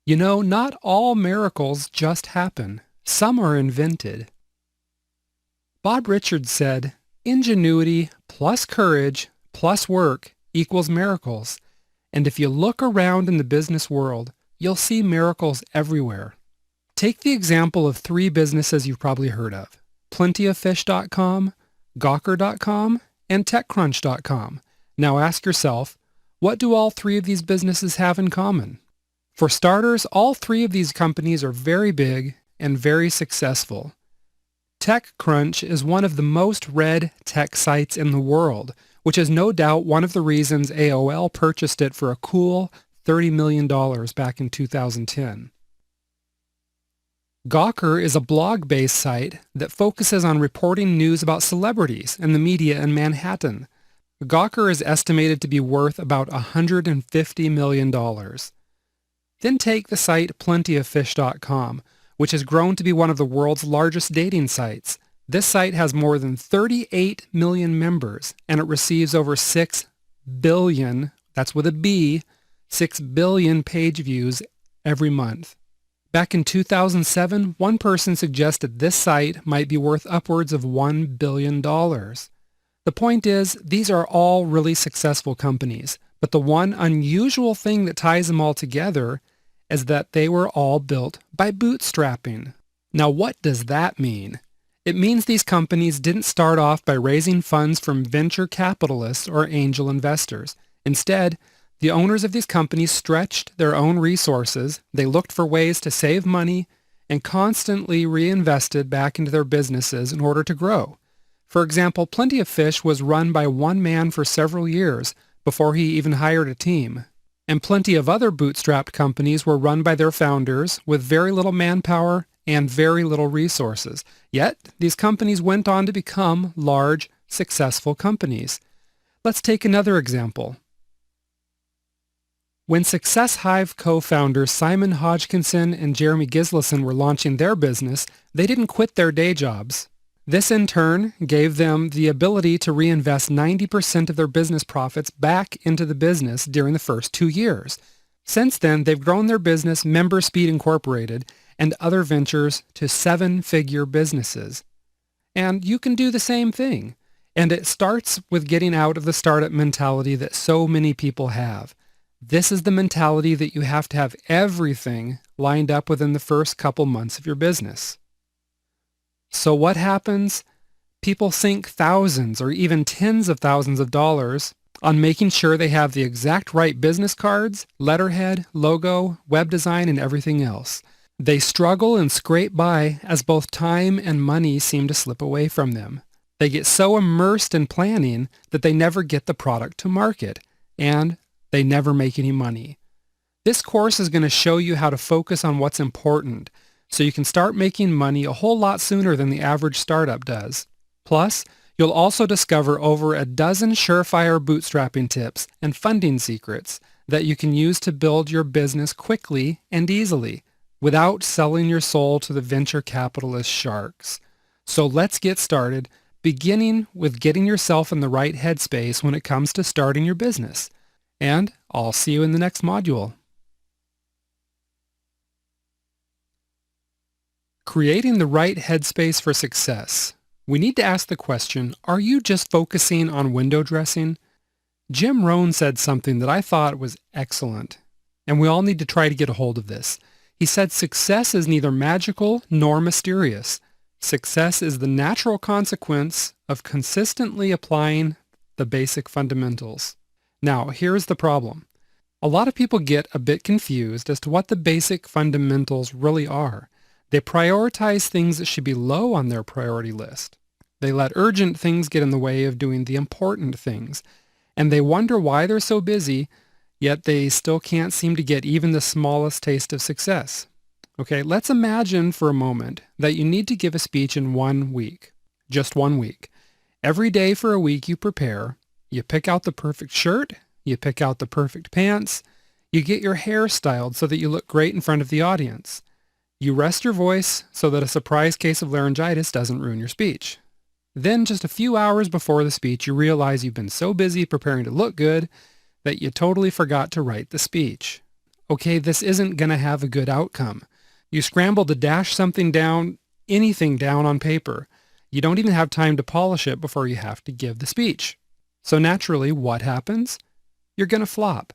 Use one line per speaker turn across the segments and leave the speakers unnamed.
You know, not all miracles just happen. Some are invented. Bob Richards said, "Ingenuity plus courage plus work equals miracles." And if you look around in the business world, you'll see miracles everywhere. Take the example of three businesses you've probably heard of: plentyoffish.com, gawker.com, and techcrunch.com. Now ask yourself, what do all three of these businesses have in common? For starters, all three of these companies are very big and very successful. TechCrunch is one of the most read tech sites in the world, which is no doubt one of the reasons AOL purchased it for a cool $30 million back in 2010. Gawker is a blog-based site that focuses on reporting news about celebrities and the media in Manhattan. Gawker is estimated to be worth about $150 million. Then take the site plentyoffish.com, which has grown to be one of the world's largest dating sites. This site has more than 38 million members, and it receives over 6 billion, that's with a B, 6 billion page views every month. Back in 2007, one person suggested this site might be worth upwards of $1 billion. The point is, these are all really successful companies, but the one unusual thing that ties them all together is that they were all built by bootstrapping. Now, what does that mean? It means these companies didn't start off by raising funds from venture capitalists or angel investors. Instead, the owners of these companies stretched their own resources, they looked for ways to save money, and constantly reinvested back into their businesses in order to grow. For example, Plenty of Fish was run by one man for several years before he even hired a team. And plenty of other bootstrapped companies were run by their founders with very little manpower and very little resources. Yet, these companies went on to become large, successful companies. Let's take another example. When Success Hive co-founders Simon Hodgkinson and Jeremy Gislason were launching their business, they didn't quit their day jobs. This in turn gave them the ability to reinvest 90% of their business profits back into the business during the first 2 years. Since then, they've grown their business, MemberSpeed Incorporated, and other ventures to 7-figure businesses. And you can do the same thing. And it starts with getting out of the startup mentality that so many people have. This is the mentality that you have to have everything lined up within the first couple months of your business. So what happens? People sink thousands or even tens of thousands of dollars on making sure they have the exact right business cards, letterhead, logo, web design, and everything else. They struggle and scrape by as both time and money seem to slip away from them. They get so immersed in planning that they never get the product to market, and they never make any money. This course is going to show you how to focus on what's important, so you can start making money a whole lot sooner than the average startup does. Plus, you'll also discover over a dozen surefire bootstrapping tips and funding secrets that you can use to build your business quickly and easily without selling your soul to the venture capitalist sharks. So let's get started, beginning with getting yourself in the right headspace when it comes to starting your business. And I'll see you in the next module. Creating the right headspace for success. We need to ask the question, are you just focusing on window dressing? Jim Rohn said something that I thought was excellent, and we all need to try to get a hold of this. He said success is neither magical nor mysterious. Success is the natural consequence of consistently applying the basic fundamentals. Now, here's the problem. A lot of people get a bit confused as to what the basic fundamentals really are. They prioritize things that should be low on their priority list. They let urgent things get in the way of doing the important things. And they wonder why they're so busy, yet they still can't seem to get even the smallest taste of success. Okay, let's imagine for a moment that you need to give a speech in 1 week. Just 1 week. Every day for a week you prepare. You pick out the perfect shirt, you pick out the perfect pants, you get your hair styled so that you look great in front of the audience. You rest your voice so that a surprise case of laryngitis doesn't ruin your speech. Then just a few hours before the speech, you realize you've been so busy preparing to look good that you totally forgot to write the speech. okay, this isn't going to have a good outcome. You scramble to dash something down, anything down on paper. You don't even have time to polish it before you have to give the speech. So naturally, what happens? You're going to flop.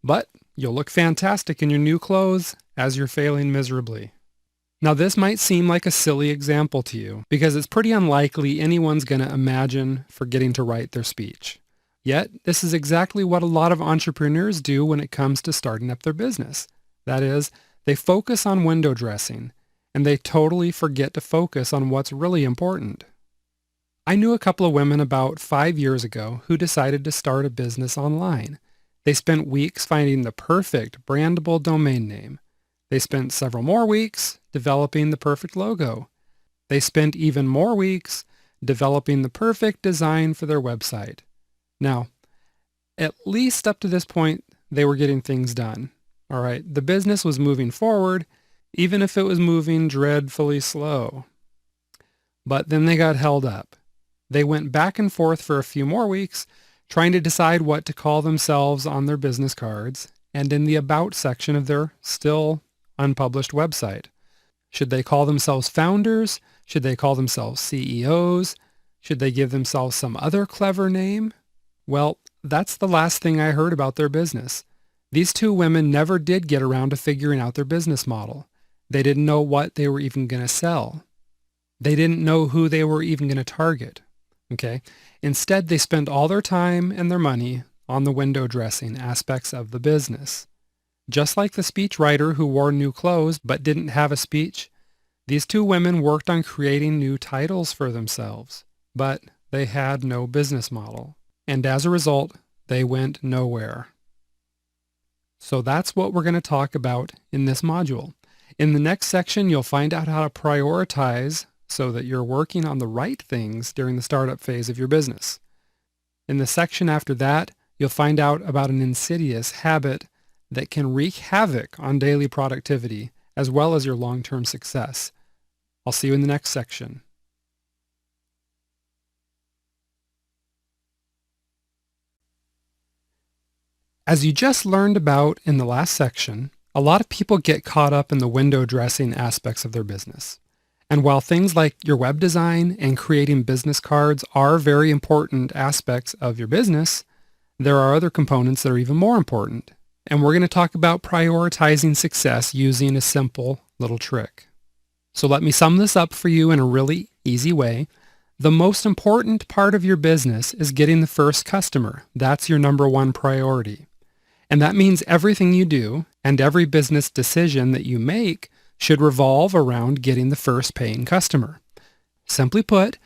But you'll look fantastic in your new clothes as you're failing miserably. Now this might seem like a silly example to you because it's pretty unlikely anyone's going to imagine forgetting to write their speech. Yet, this is exactly what a lot of entrepreneurs do when it comes to starting up their business. That is, they focus on window dressing, and they totally forget to focus on what's really important. I knew a couple of women about 5 years ago who decided to start a business online. They spent weeks finding the perfect brandable domain name. They spent several more weeks developing the perfect logo. They spent even more weeks developing the perfect design for their website. Now, at least up to this point, they were getting things done. All right, the business was moving forward, even if it was moving dreadfully slow. But then they got held up. They went back and forth for a few more weeks, trying to decide what to call themselves on their business cards and in the About section of their still unpublished website. Should they call themselves founders? Should they call themselves CEOs? Should they give themselves some other clever name? Well, that's the last thing I heard about their business. These two women never did get around to figuring out their business model. They didn't know what they were even going to sell. They didn't know who they were even going to target. Okay? Instead, they spent all their time and their money on the window dressing aspects of the business. Just like the speechwriter who wore new clothes but didn't have a speech, these two women worked on creating new titles for themselves, but they had no business model. And as a result, they went nowhere. So that's what we're going to talk about in this module. In the next section, you'll find out how to prioritize so that you're working on the right things during the startup phase of your business. In the section after that, you'll find out about an insidious habit that can wreak havoc on daily productivity as well as your long-term success. I'll see you in the next section. As you just learned about in the last section, a lot of people get caught up in the window dressing aspects of their business. And while things like your web design and creating business cards are very important aspects of your business, there are other components that are even more important. And we're going to talk about prioritizing success using a simple little trick. So let me sum this up for you in a really easy way. The most important part of your business is getting the first customer. That's your number one priority. And that means everything you do and every business decision that you make should revolve around getting the first paying customer. Simply put,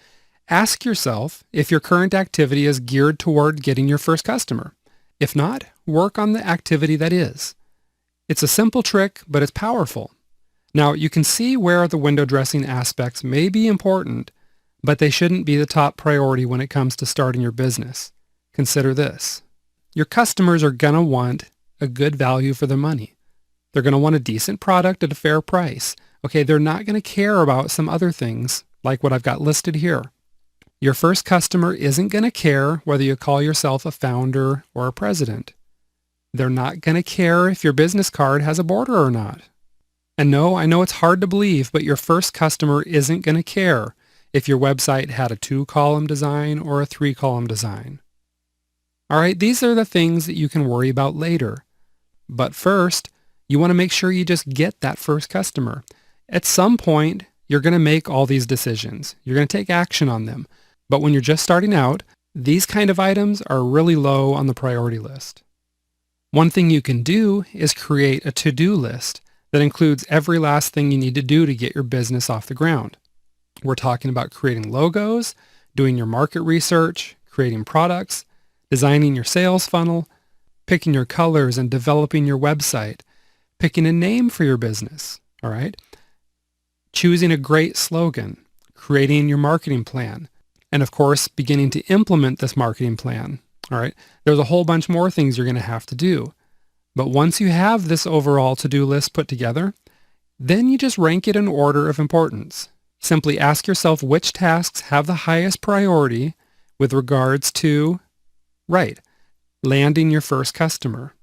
ask yourself if your current activity is geared toward getting your first customer. If not, work on the activity that is. It's a simple trick, but it's powerful. Now, you can see where the window dressing aspects may be important, but they shouldn't be the top priority when it comes to starting your business. Consider this. Your customers are going to want a good value for their money. They're going to want a decent product at a fair price. Okay, they're not going to care about some other things like what I've got listed here. Your first customer isn't going to care whether you call yourself a founder or a president. They're not going to care if your business card has a border or not. And no, I know it's hard to believe, but your first customer isn't going to care if your website had a 2-column design or a 3-column design. All right, these are the things that you can worry about later. But first, you want to make sure you just get that first customer. At some point, you're going to make all these decisions. You're going to take action on them. But when you're just starting out, these kind of items are really low on the priority list. One thing you can do is create a to-do list that includes every last thing you need to do to get your business off the ground. We're talking about creating logos, doing your market research, creating products, designing your sales funnel, picking your colors and developing your website, picking a name for your business, all right? Choosing a great slogan, creating your marketing plan, and of course, beginning to implement this marketing plan, all right? There's a whole bunch more things you're going to have to do. But once you have this overall to-do list put together, then you just rank it in order of importance. Simply ask yourself which tasks have the highest priority with regards to, right, landing your first customer.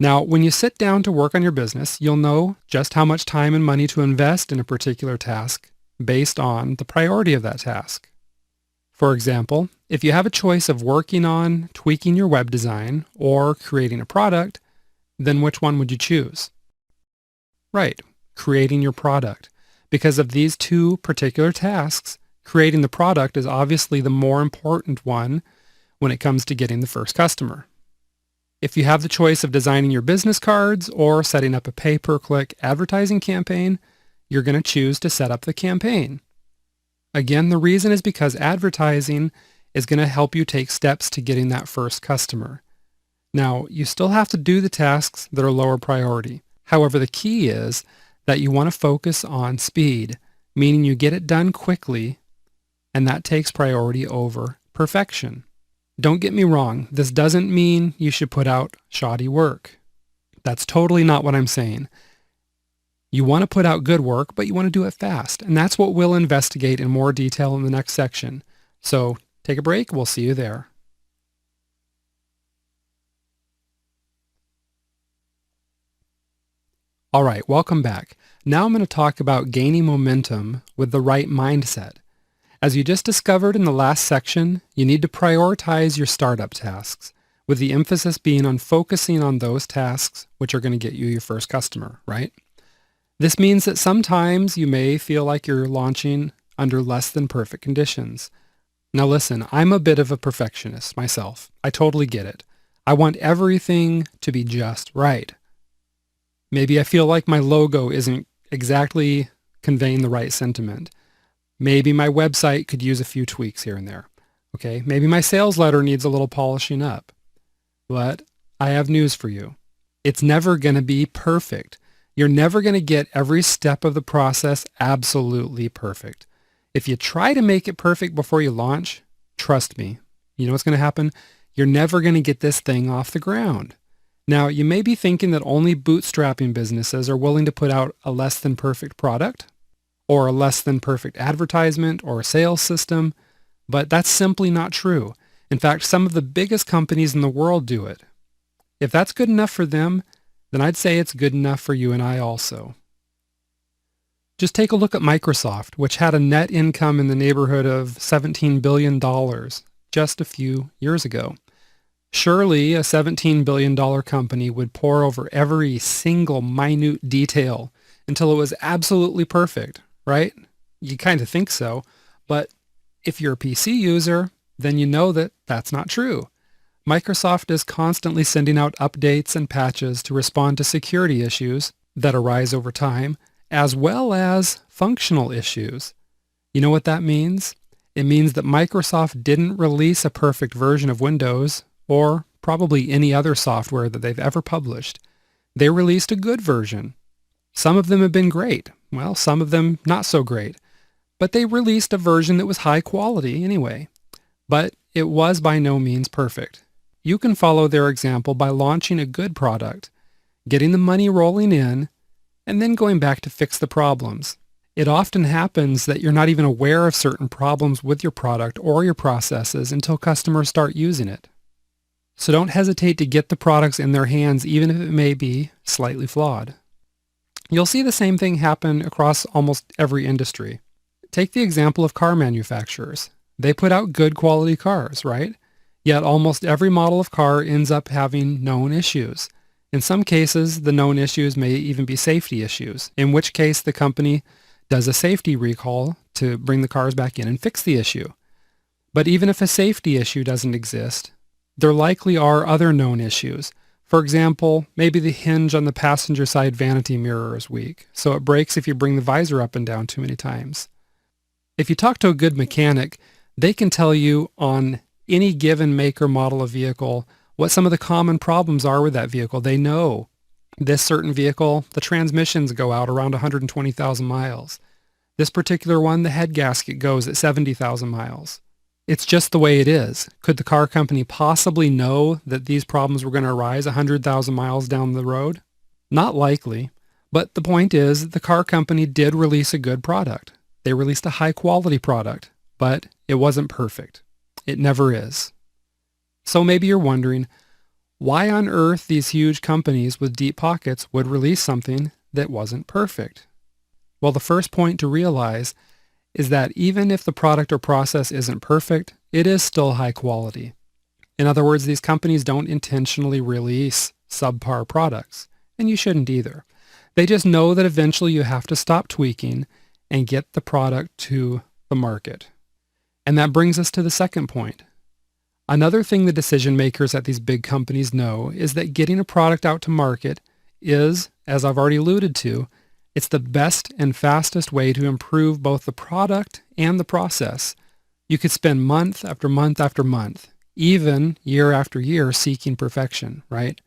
Now, when you sit down to work on your business, you'll know just how much time and money to invest in a particular task based on the priority of that task. For example, if you have a choice of working on tweaking your web design or creating a product, then which one would you choose? Right, creating your product. Because of these two particular tasks, creating the product is obviously the more important one when it comes to getting the first customer. If you have the choice of designing your business cards or setting up a pay-per-click advertising campaign, you're going to choose to set up the campaign. Again, the reason is because advertising is going to help you take steps to getting that first customer. Now, you still have to do the tasks that are lower priority. However, the key is that you want to focus on speed, meaning you get it done quickly, and that takes priority over perfection. Don't get me wrong, this doesn't mean you should put out shoddy work. That's totally not what I'm saying. You want to put out good work, but you want to do it fast, and that's what we'll investigate in more detail in the next section. So take a break, we'll see you there. All right, welcome back. Now I'm going to talk about gaining momentum with the right mindset. As you just discovered in the last section, you need to prioritize your startup tasks, with the emphasis being on focusing on those tasks which are going to get you your first customer, right? This means that sometimes you may feel like you're launching under less than perfect conditions. Now listen, I'm a bit of a perfectionist myself. I totally get it. I want everything to be just right. Maybe I feel like my logo isn't exactly conveying the right sentiment. Maybe my website could use a few tweaks here and there. Okay, maybe my sales letter needs a little polishing up. But I have news for you. It's never going to be perfect. You're never going to get every step of the process absolutely perfect. If you try to make it perfect before you launch, trust me, you know what's going to happen? You're never going to get this thing off the ground. Now, you may be thinking that only bootstrapping businesses are willing to put out a less than perfect product, or a less than perfect advertisement or a sales system, but that's simply not true. In fact, some of the biggest companies in the world do it. If that's good enough for them, then I'd say it's good enough for you and I also. Just take a look at Microsoft, which had a net income in the neighborhood of $17 billion just a few years ago. Surely a $17 billion company would pore over every single minute detail until it was absolutely perfect, right? You kind of think so, but if you're a PC user, then you know that that's not true. Microsoft is constantly sending out updates and patches to respond to security issues that arise over time, as well as functional issues. You know what that means? It means that Microsoft didn't release a perfect version of Windows, or probably any other software that they've ever published. They released a good version. Some of them have been great. Well, some of them not so great. But they released a version that was high quality anyway. But it was by no means perfect. You can follow their example by launching a good product, getting the money rolling in, and then going back to fix the problems. It often happens that you're not even aware of certain problems with your product or your processes until customers start using it. So don't hesitate to get the products in their hands even if it may be slightly flawed. You'll see the same thing happen across almost every industry. Take the example of car manufacturers. They put out good quality cars, right? Yet almost every model of car ends up having known issues. In some cases, the known issues may even be safety issues, in which case the company does a safety recall to bring the cars back in and fix the issue. But even if a safety issue doesn't exist, there likely are other known issues. For example, maybe the hinge on the passenger side vanity mirror is weak, so it breaks if you bring the visor up and down too many times. If you talk to a good mechanic, they can tell you on any given make or model of vehicle what some of the common problems are with that vehicle. They know this certain vehicle, the transmissions go out around 120,000 miles. This particular one, the head gasket goes at 70,000 miles. It's just the way it is. Could the car company possibly know that these problems were going to arise 100,000 miles down the road? Not likely. But the point is, the car company did release a good product. They released a high-quality product, but it wasn't perfect. It never is. So maybe you're wondering, Why on earth these huge companies with deep pockets would release something that wasn't perfect? Well, the first point to realize is that even if the product or process isn't perfect, it is still high quality. In other words, these companies don't intentionally release subpar products, and you shouldn't either. They just know that eventually you have to stop tweaking and get the product to the market. And that brings us to the second point. Another thing the decision makers at these big companies know is that getting a product out to market is, as I've already alluded to, it's the best and fastest way to improve both the product and the process. You could spend month after month after month, even year after year, seeking perfection, right?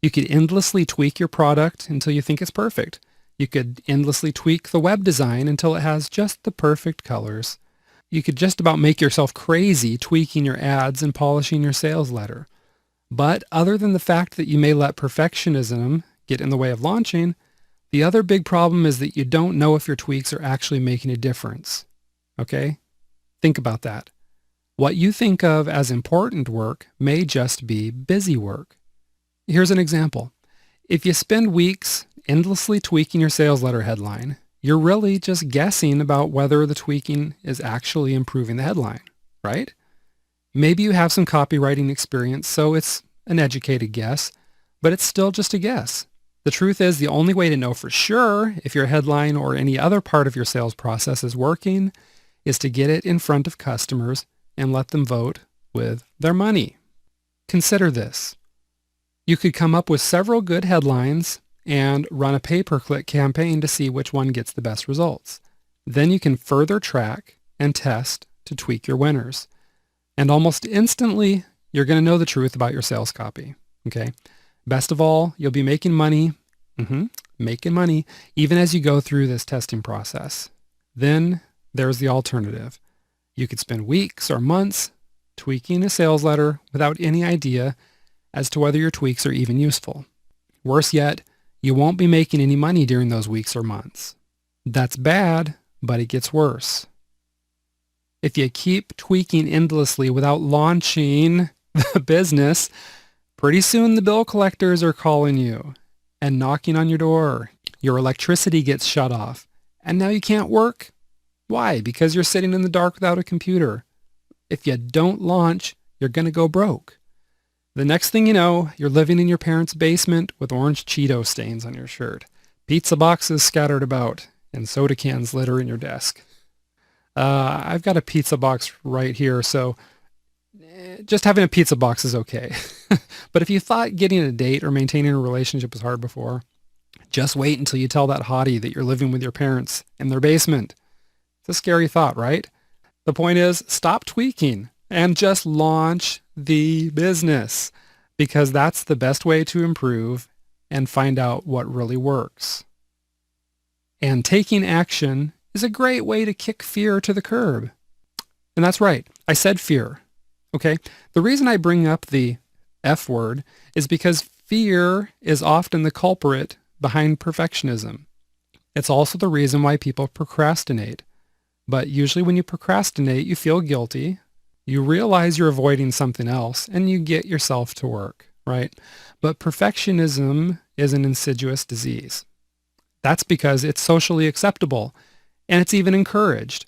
You could endlessly tweak your product until you think it's perfect. You could endlessly tweak the web design until it has just the perfect colors. You could just about make yourself crazy tweaking your ads and polishing your sales letter. But other than the fact that you may let perfectionism get in the way of launching, the other big problem is that you don't know if your tweaks are actually making a difference. Okay? Think about that. What you think of as important work may just be busy work. Here's an example. If you spend weeks endlessly tweaking your sales letter headline, you're really just guessing about whether the tweaking is actually improving the headline, right? Maybe you have some copywriting experience, so it's an educated guess, but it's still just a guess. The truth is, the only way to know for sure if your headline or any other part of your sales process is working is to get it in front of customers and let them vote with their money. Consider this. You could come up with several good headlines and run a pay-per-click campaign to see which one gets the best results. Then you can further track and test to tweak your winners. And almost instantly, you're going to know the truth about your sales copy. Okay? Best of all, you'll be making money, making money, even as you go through this testing process. Then there's the alternative. You could spend weeks or months tweaking a sales letter without any idea as to whether your tweaks are even useful. Worse yet, you won't be making any money during those weeks or months. That's bad, but it gets worse. If you keep tweaking endlessly without launching the business, pretty soon the bill collectors are calling you and knocking on your door. Your electricity gets shut off, and now you can't work. Why? Because you're sitting in the dark without a computer. If you don't launch, you're going to go broke. The next thing you know, you're living in your parents' basement with orange Cheeto stains on your shirt, pizza boxes scattered about, and soda cans litter in your desk. I've got a pizza box right here, so just having a pizza box is okay. But if you thought getting a date or maintaining a relationship was hard before, just wait until you tell that hottie that you're living with your parents in their basement. It's a scary thought, right? The point is, stop tweaking and just launch the business, because that's the best way to improve and find out what really works. And taking action is a great way to kick fear to the curb. And that's right, I said fear. Okay? The reason I bring up the F word is because fear is often the culprit behind perfectionism. It's also the reason why people procrastinate. But usually when you procrastinate, you feel guilty. You realize you're avoiding something else, and you get yourself to work, right? But perfectionism is an insidious disease. That's because it's socially acceptable, and it's even encouraged.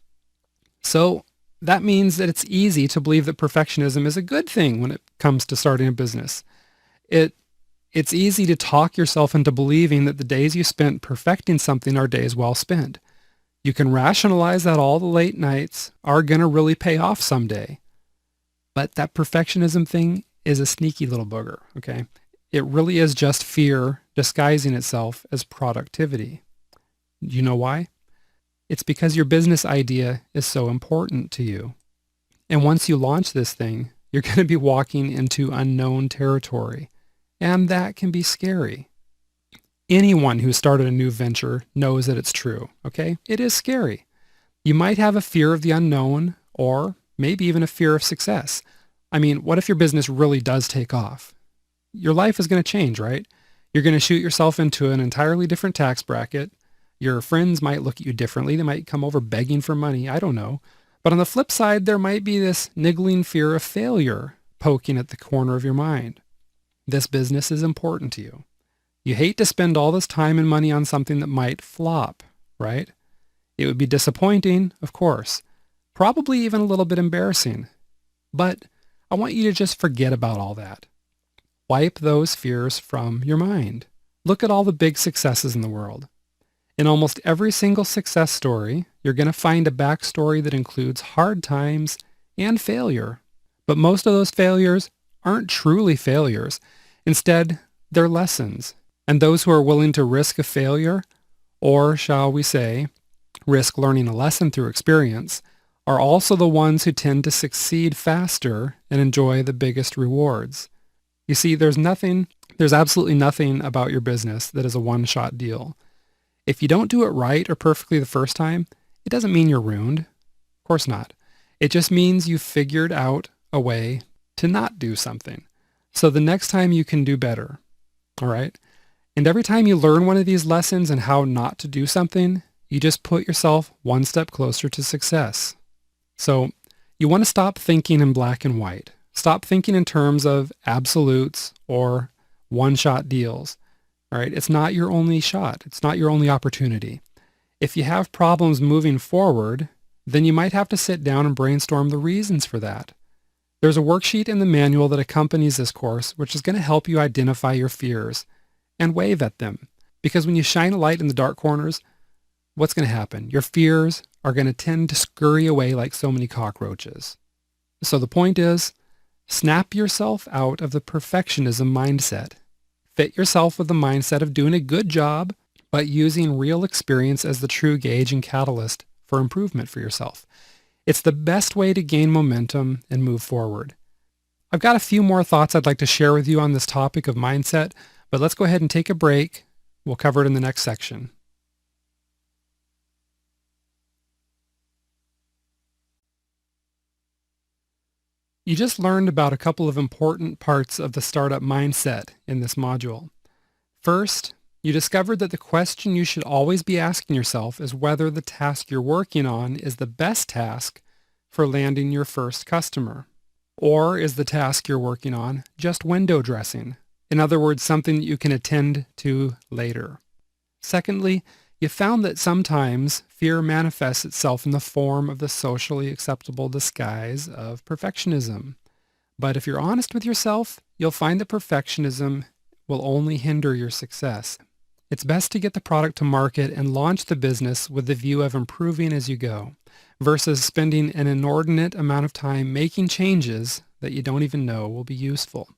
So that means that it's easy to believe that perfectionism is a good thing when it comes to starting a business. It's easy to talk yourself into believing that the days you spent perfecting something are days well spent. You can rationalize that all the late nights are going to really pay off someday. But that perfectionism thing is a sneaky little booger, okay? It really is just fear disguising itself as productivity. You know why? It's because your business idea is so important to you. And once you launch this thing, you're going to be walking into unknown territory. And that can be scary. Anyone who started a new venture knows that it's true, okay? It is scary. You might have a fear of the unknown, or maybe even a fear of success. I mean, what if your business really does take off? Your life is going to change, right? You're going to shoot yourself into an entirely different tax bracket. Your friends might look at you differently. They might come over begging for money. I don't know. But on the flip side, there might be this niggling fear of failure poking at the corner of your mind. This business is important to you. You hate to spend all this time and money on something that might flop, right? It would be disappointing, of course, probably even a little bit embarrassing. But I want you to just forget about all that. Wipe those fears from your mind. Look at all the big successes in the world. In almost every single success story, you're going to find a backstory that includes hard times and failure. But most of those failures aren't truly failures. Instead, they're lessons. And those who are willing to risk a failure, or shall we say, risk learning a lesson through experience, are also the ones who tend to succeed faster and enjoy the biggest rewards. You see, there's absolutely nothing about your business that is a one-shot deal. If you don't do it right or perfectly the first time, it doesn't mean you're ruined. Of course not. It just means you've figured out a way to not do something. So the next time you can do better. All right? And every time you learn one of these lessons and how not to do something, you just put yourself one step closer to success. So you want to stop thinking in black and white. Stop thinking in terms of absolutes or one-shot deals. All right? It's not your only shot. It's not your only opportunity. If you have problems moving forward, then you might have to sit down and brainstorm the reasons for that. There's a worksheet in the manual that accompanies this course, which is going to help you identify your fears and wave at them. Because when you shine a light in the dark corners, what's going to happen? Your fears are going to tend to scurry away like so many cockroaches. So the point is, snap yourself out of the perfectionism mindset. Fit yourself with the mindset of doing a good job, but using real experience as the true gauge and catalyst for improvement for yourself. It's the best way to gain momentum and move forward. I've got a few more thoughts I'd like to share with you on this topic of mindset, but let's go ahead and take a break. We'll cover it in the next section. You just learned about a couple of important parts of the startup mindset in this module. First, you discovered that the question you should always be asking yourself is whether the task you're working on is the best task for landing your first customer. Or is the task you're working on just window dressing? In other words, something that you can attend to later. Secondly, you found that sometimes fear manifests itself in the form of the socially acceptable disguise of perfectionism. But if you're honest with yourself, you'll find that perfectionism will only hinder your success. It's best to get the product to market and launch the business with the view of improving as you go, versus spending an inordinate amount of time making changes that you don't even know will be useful.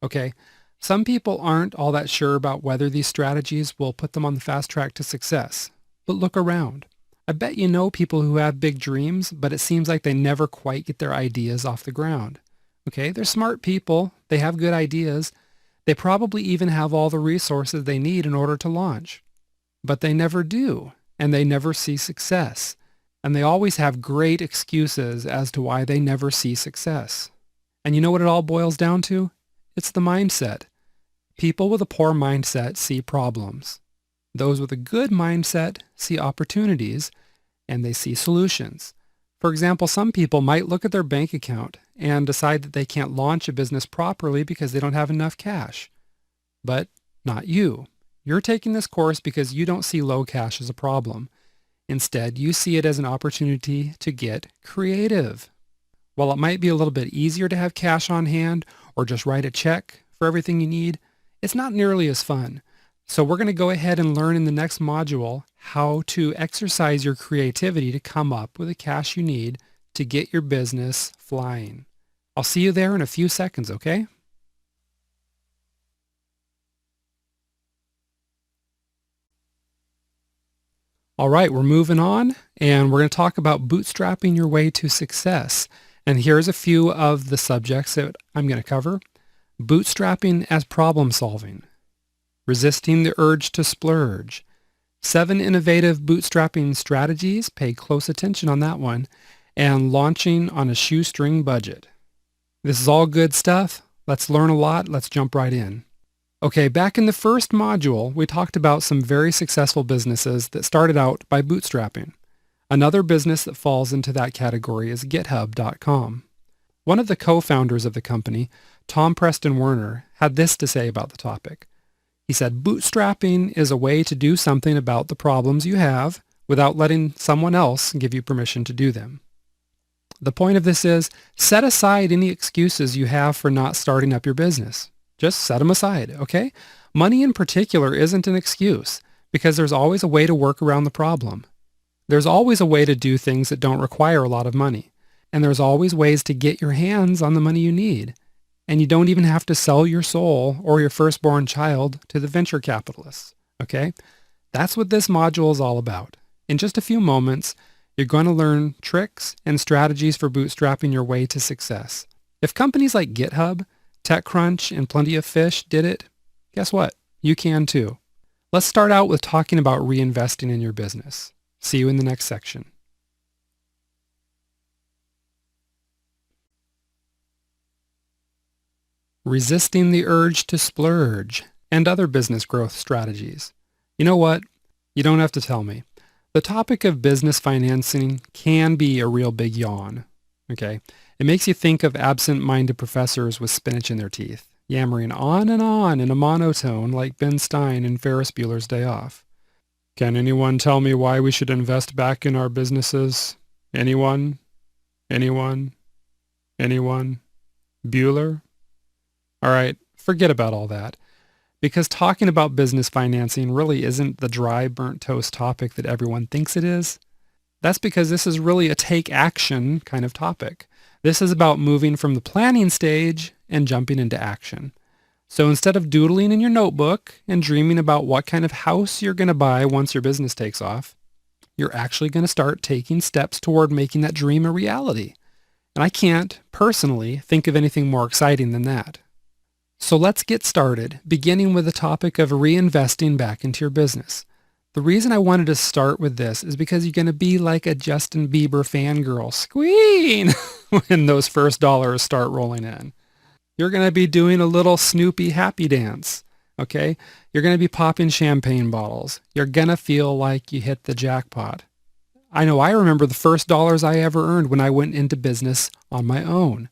Okay, some people aren't all that sure about whether these strategies will put them on the fast track to success. But look around. I bet you know people who have big dreams, but it seems like they never quite get their ideas off the ground. Okay, they're smart people. They have good ideas. They probably even have all the resources they need in order to launch. But they never do, and they never see success. And they always have great excuses as to why they never see success. And you know what it all boils down to? It's the mindset. People with a poor mindset see problems. Those with a good mindset see opportunities, and they see solutions. For example, some people might look at their bank account and decide that they can't launch a business properly because they don't have enough cash. But not you. You're taking this course because you don't see low cash as a problem. Instead, you see it as an opportunity to get creative. While it might be a little bit easier to have cash on hand or just write a check for everything you need, it's not nearly as fun. So we're going to go ahead and learn in the next module how to exercise your creativity to come up with the cash you need to get your business flying. I'll see you there in a few seconds, okay? All right, we're moving on, and we're going to talk about bootstrapping your way to success. And here's a few of the subjects that I'm going to cover. Bootstrapping as problem solving. Resisting the urge to splurge. 7 innovative bootstrapping strategies. Pay close attention on that one. And launching on a shoestring budget. This is all good stuff. Let's learn a lot. Let's jump right in. Okay, back in the first module, we talked about some very successful businesses that started out by bootstrapping. Another business that falls into that category is GitHub.com. One of the co-founders of the company Tom Preston Werner, had this to say about the topic. He said, bootstrapping is a way to do something about the problems you have without letting someone else give you permission to do them. The point of this is, set aside any excuses you have for not starting up your business. Just set them aside, okay? Money in particular isn't an excuse because there's always a way to work around the problem. There's always a way to do things that don't require a lot of money. And there's always ways to get your hands on the money you need. And you don't even have to sell your soul or your firstborn child to the venture capitalists, okay? That's what this module is all about. In just a few moments, you're going to learn tricks and strategies for bootstrapping your way to success. If companies like GitHub, TechCrunch, and Plenty of Fish did it, guess what? You can too. Let's start out with talking about reinvesting in your business. See you in the next section. Resisting the urge to splurge and other business growth strategies. You know what? You don't have to tell me. The topic of business financing can be a real big yawn, okay? It makes you think of absent-minded professors with spinach in their teeth, yammering on and on in a monotone like Ben Stein in Ferris Bueller's Day Off. Can anyone tell me why we should invest back in our businesses? Anyone? Anyone? Anyone? Bueller? All right, forget about all that. Because talking about business financing really isn't the dry, burnt toast topic that everyone thinks it is. That's because this is really a take action kind of topic. This is about moving from the planning stage and jumping into action. So instead of doodling in your notebook and dreaming about what kind of house you're going to buy once your business takes off, you're actually going to start taking steps toward making that dream a reality. And I can't, personally, think of anything more exciting than that. So let's get started, beginning with the topic of reinvesting back into your business. The reason I wanted to start with this is because you're going to be like a Justin Bieber fangirl, squeeing when those first dollars start rolling in. You're going to be doing a little Snoopy happy dance, okay? You're going to be popping champagne bottles. You're going to feel like you hit the jackpot. I know I remember the first dollars I ever earned when I went into business on my own.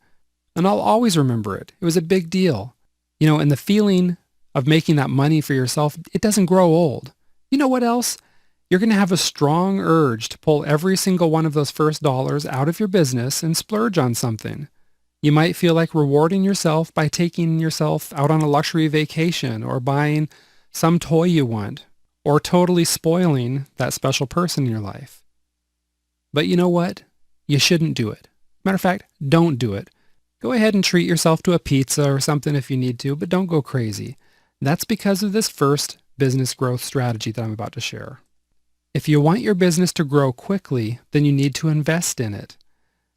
And I'll always remember it. It was a big deal. You know, and the feeling of making that money for yourself, it doesn't grow old. You know what else? You're going to have a strong urge to pull every single one of those first dollars out of your business and splurge on something. You might feel like rewarding yourself by taking yourself out on a luxury vacation or buying some toy you want or totally spoiling that special person in your life. But you know what? You shouldn't do it. Matter of fact, don't do it. Go ahead and treat yourself to a pizza or something if you need to, but don't go crazy. That's because of this first business growth strategy that I'm about to share. If you want your business to grow quickly, then you need to invest in it.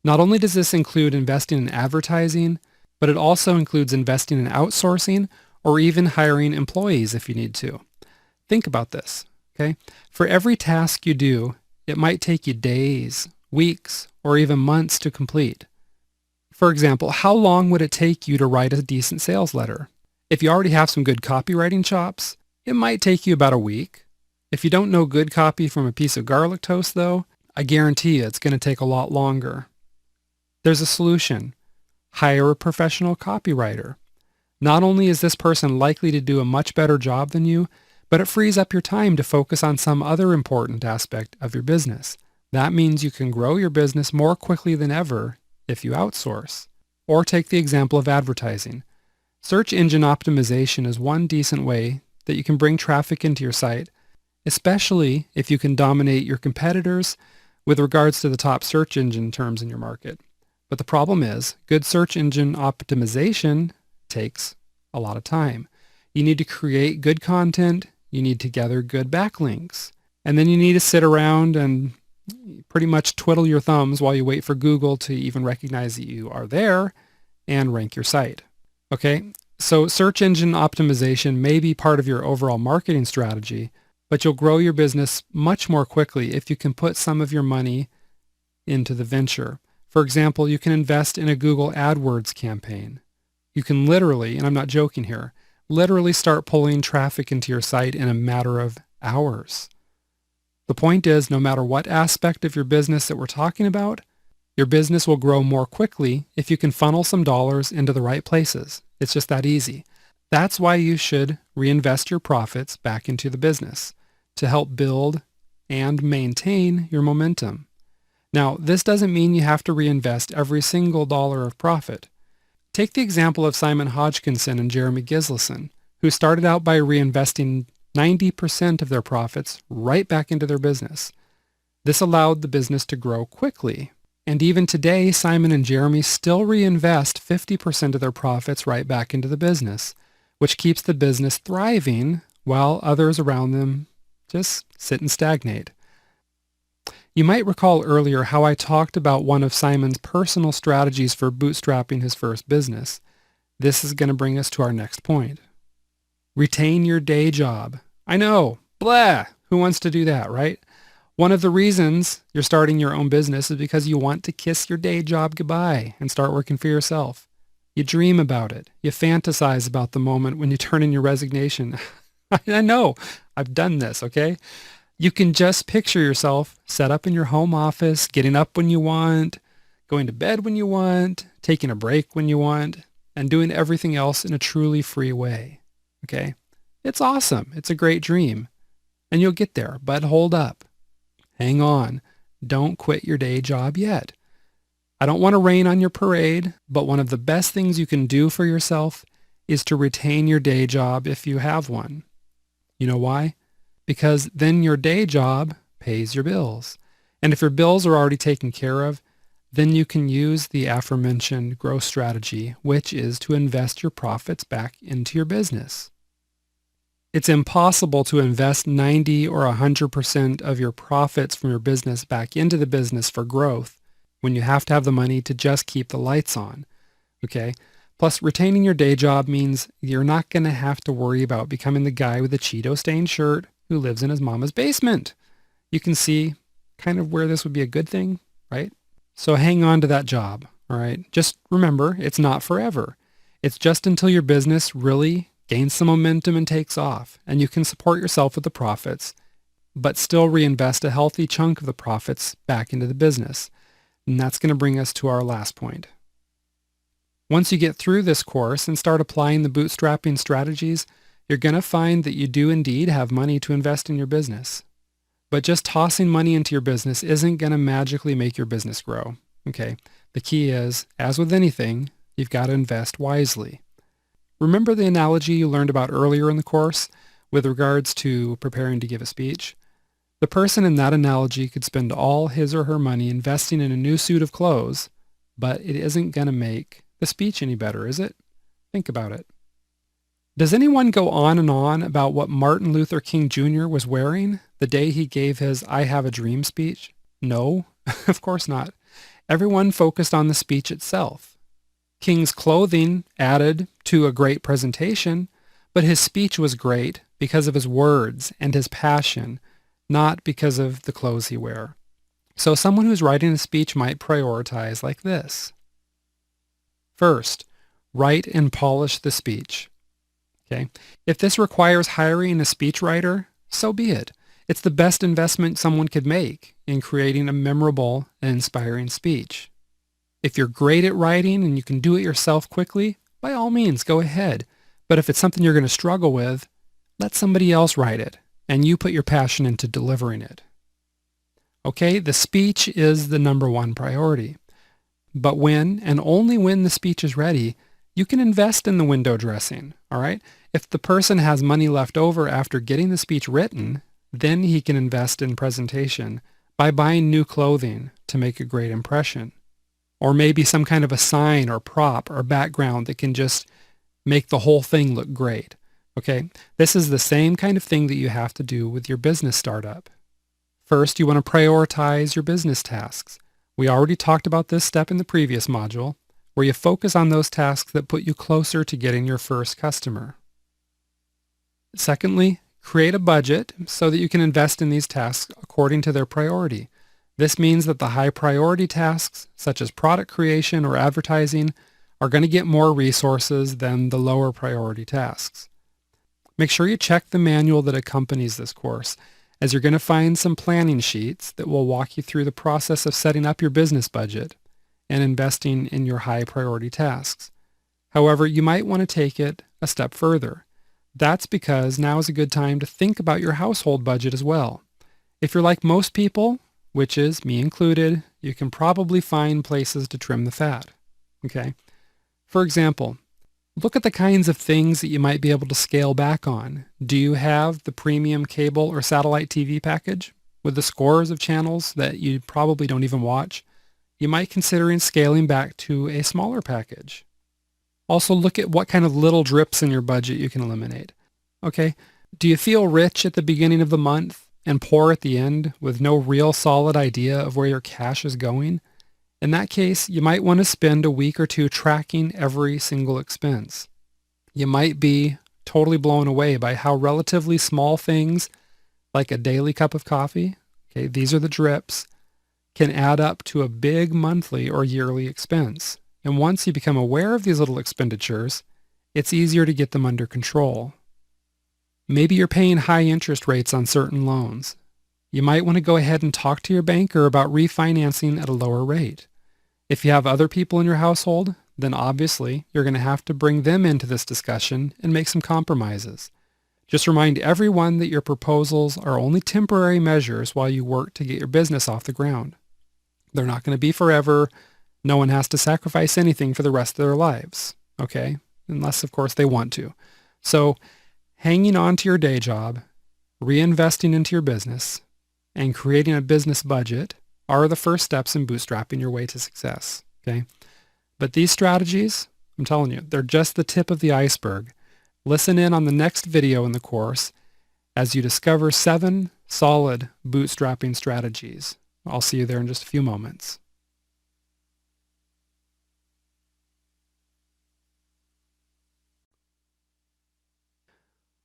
Not only does this include investing in advertising, but it also includes investing in outsourcing or even hiring employees if you need to. Think about this, okay? For every task you do, it might take you days, weeks, or even months to complete. For example, how long would it take you to write a decent sales letter? If you already have some good copywriting chops, it might take you about a week. If you don't know good copy from a piece of garlic toast, though, I guarantee you it's going to take a lot longer. There's a solution. Hire a professional copywriter. Not only is this person likely to do a much better job than you, but it frees up your time to focus on some other important aspect of your business. That means you can grow your business more quickly than ever if you outsource. Or take the example of advertising. Search engine optimization is one decent way that you can bring traffic into your site, especially if you can dominate your competitors with regards to the top search engine terms in your market. But the problem is, good search engine optimization takes a lot of time. You need to create good content, you need to gather good backlinks, and then you need to sit around and pretty much twiddle your thumbs while you wait for Google to even recognize that you are there and rank your site. Okay, so search engine optimization may be part of your overall marketing strategy, but you'll grow your business much more quickly if you can put some of your money into the venture. For example, you can invest in a Google AdWords campaign. You can literally, and I'm not joking here, literally start pulling traffic into your site in a matter of hours. The point is, no matter what aspect of your business that we're talking about, your business will grow more quickly if you can funnel some dollars into the right places. It's just that easy. That's why you should reinvest your profits back into the business to help build and maintain your momentum. Now, this doesn't mean you have to reinvest every single dollar of profit. Take the example of Simon Hodgkinson and Jeremy Gislason, who started out by reinvesting 90% of their profits right back into their business. This allowed the business to grow quickly. And even today, Simon and Jeremy still reinvest 50% of their profits right back into the business, which keeps the business thriving while others around them just sit and stagnate. You might recall earlier how I talked about one of Simon's personal strategies for bootstrapping his first business. This is going to bring us to our next point. Retain your day job. I know, blah, who wants to do that, right? One of the reasons you're starting your own business is because you want to kiss your day job goodbye and start working for yourself. You dream about it. You fantasize about the moment when you turn in your resignation. I know, I've done this, okay? You can just picture yourself set up in your home office, getting up when you want, going to bed when you want, taking a break when you want, and doing everything else in a truly free way, okay? It's awesome. It's a great dream. And you'll get there, but hold up. Hang on. Don't quit your day job yet. I don't want to rain on your parade, but one of the best things you can do for yourself is to retain your day job if you have one. You know why? Because then your day job pays your bills. And if your bills are already taken care of, then you can use the aforementioned growth strategy, which is to invest your profits back into your business. It's impossible to invest 90 or 100% of your profits from your business back into the business for growth when you have to have the money to just keep the lights on, okay? Plus, retaining your day job means you're not going to have to worry about becoming the guy with the Cheeto-stained shirt who lives in his mama's basement. You can see kind of where this would be a good thing, right? So hang on to that job, all right? Just remember, it's not forever. It's just until your business really gains some momentum and takes off, and you can support yourself with the profits, but still reinvest a healthy chunk of the profits back into the business. And that's going to bring us to our last point. Once you get through this course and start applying the bootstrapping strategies, you're going to find that you do indeed have money to invest in your business. But just tossing money into your business isn't going to magically make your business grow. Okay? The key is, as with anything, you've got to invest wisely. Remember the analogy you learned about earlier in the course with regards to preparing to give a speech? The person in that analogy could spend all his or her money investing in a new suit of clothes, but it isn't going to make the speech any better, is it? Think about it. Does anyone go on and on about what Martin Luther King Jr. was wearing the day he gave his I Have a Dream speech? No, of course not. Everyone focused on the speech itself. King's clothing added to a great presentation, but his speech was great because of his words and his passion, not because of the clothes he wear. So someone who's writing a speech might prioritize like this. First, write and polish the speech. Okay? If this requires hiring a speechwriter, so be it. It's the best investment someone could make in creating a memorable and inspiring speech. If you're great at writing and you can do it yourself quickly, by all means, go ahead. But if it's something you're going to struggle with, let somebody else write it, and you put your passion into delivering it. Okay, the speech is the number one priority. But when, and only when the speech is ready, you can invest in the window dressing, all right? If the person has money left over after getting the speech written, then he can invest in presentation by buying new clothing to make a great impression. Or maybe some kind of a sign or prop or background that can just make the whole thing look great. Okay, this is the same kind of thing that you have to do with your business startup. First, you want to prioritize your business tasks. We already talked about this step in the previous module, where you focus on those tasks that put you closer to getting your first customer. Secondly, create a budget so that you can invest in these tasks according to their priority. This means that the high priority tasks, such as product creation or advertising, are going to get more resources than the lower priority tasks. Make sure you check the manual that accompanies this course, as you're going to find some planning sheets that will walk you through the process of setting up your business budget and investing in your high priority tasks. However, you might want to take it a step further. That's because now is a good time to think about your household budget as well. If you're like most people, which is me included, you can probably find places to trim the fat. Okay? For example, look at the kinds of things that you might be able to scale back on. Do you have the premium cable or satellite TV package with the scores of channels that you probably don't even watch? You might consider scaling back to a smaller package. Also, look at what kind of little drips in your budget you can eliminate. Okay, do you feel rich at the beginning of the month and poor at the end with no real solid idea of where your cash is going? In that case, you might want to spend a week or two tracking every single expense. You might be totally blown away by how relatively small things like a daily cup of coffee, okay, these are the drips, can add up to a big monthly or yearly expense. And once you become aware of these little expenditures, it's easier to get them under control. Maybe you're paying high interest rates on certain loans. You might want to go ahead and talk to your banker about refinancing at a lower rate. If you have other people in your household, then obviously you're going to have to bring them into this discussion and make some compromises. Just remind everyone that your proposals are only temporary measures while you work to get your business off the ground. They're not going to be forever. No one has to sacrifice anything for the rest of their lives, okay? Unless, of course, they want to. So hanging on to your day job, reinvesting into your business, and creating a business budget are the first steps in bootstrapping your way to success, okay? But these strategies, I'm telling you, they're just the tip of the iceberg. Listen in on the next video in the course as you discover 7 solid bootstrapping strategies. I'll see you there in just a few moments.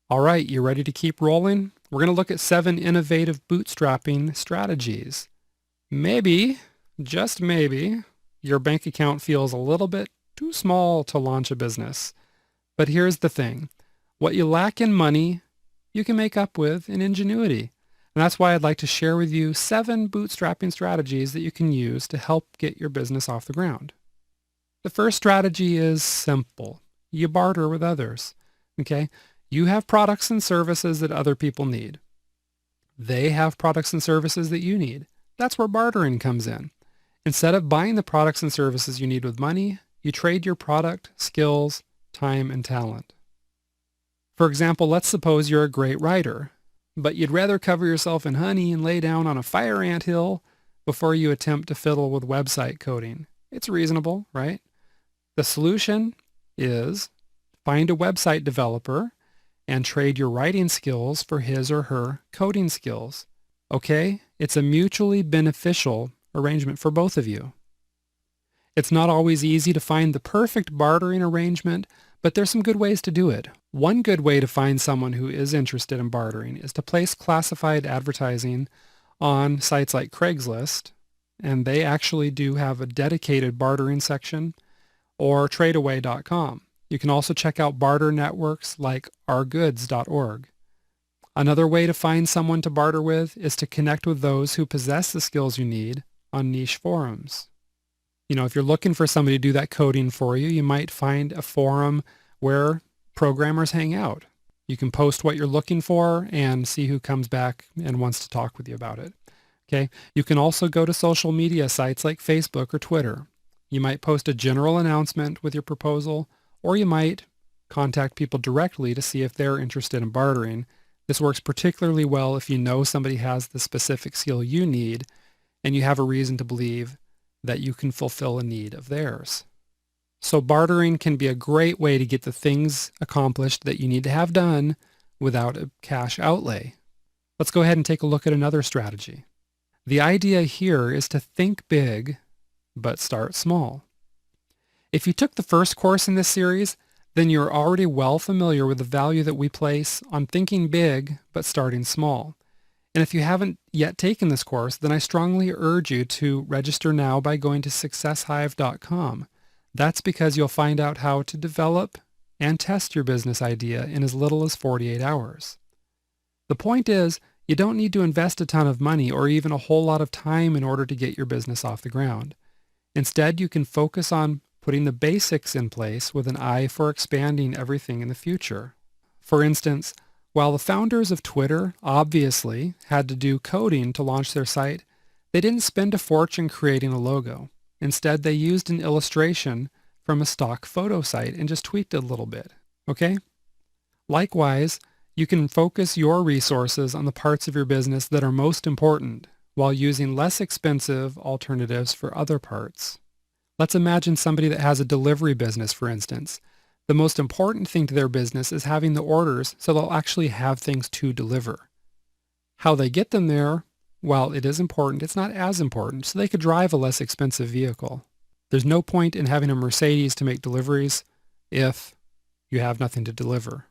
All right, you ready to keep rolling? We're going to look at 7 innovative bootstrapping strategies. Maybe, just maybe, your bank account feels a little bit too small to launch a business. But here's the thing. What you lack in money, you can make up with in ingenuity. And that's why I'd like to share with you 7 bootstrapping strategies that you can use to help get your business off the ground. The first strategy is simple. You barter with others. Okay? You have products and services that other people need. They have products and services that you need. That's where bartering comes in. Instead of buying the products and services you need with money, you trade your product, skills, time, and talent. For example, let's suppose you're a great writer, but you'd rather cover yourself in honey and lay down on a fire ant hill before you attempt to fiddle with website coding. It's reasonable, right? The solution is find a website developer and trade your writing skills for his or her coding skills. Okay? It's a mutually beneficial arrangement for both of you. It's not always easy to find the perfect bartering arrangement, but there's some good ways to do it. One good way to find someone who is interested in bartering is to place classified advertising on sites like Craigslist, and they actually do have a dedicated bartering section, or tradeaway.com. You can also check out barter networks like ourgoods.org. Another way to find someone to barter with is to connect with those who possess the skills you need on niche forums. You know, if you're looking for somebody to do that coding for you, you might find a forum where programmers hang out. You can post what you're looking for and see who comes back and wants to talk with you about it. Okay? You can also go to social media sites like Facebook or Twitter. You might post a general announcement with your proposal, or you might contact people directly to see if they're interested in bartering. This works particularly well if you know somebody has the specific skill you need and you have a reason to believe that you can fulfill a need of theirs. So bartering can be a great way to get the things accomplished that you need to have done without a cash outlay. Let's go ahead and take a look at another strategy. The idea here is to think big, but start small. If you took the first course in this series, then you're already well familiar with the value that we place on thinking big, but starting small. And if you haven't yet taken this course, then I strongly urge you to register now by going to successhive.com. That's because you'll find out how to develop and test your business idea in as little as 48 hours. The point is, you don't need to invest a ton of money or even a whole lot of time in order to get your business off the ground. Instead, you can focus on putting the basics in place with an eye for expanding everything in the future. For instance, while the founders of Twitter obviously had to do coding to launch their site, they didn't spend a fortune creating a logo. Instead, they used an illustration from a stock photo site and just tweaked it a little bit. Okay? Likewise, you can focus your resources on the parts of your business that are most important while using less expensive alternatives for other parts. Let's imagine somebody that has a delivery business, for instance. The most important thing to their business is having the orders so they'll actually have things to deliver. How they get them there, while it is important, it's not as important, so they could drive a less expensive vehicle. There's no point in having a Mercedes to make deliveries if you have nothing to deliver.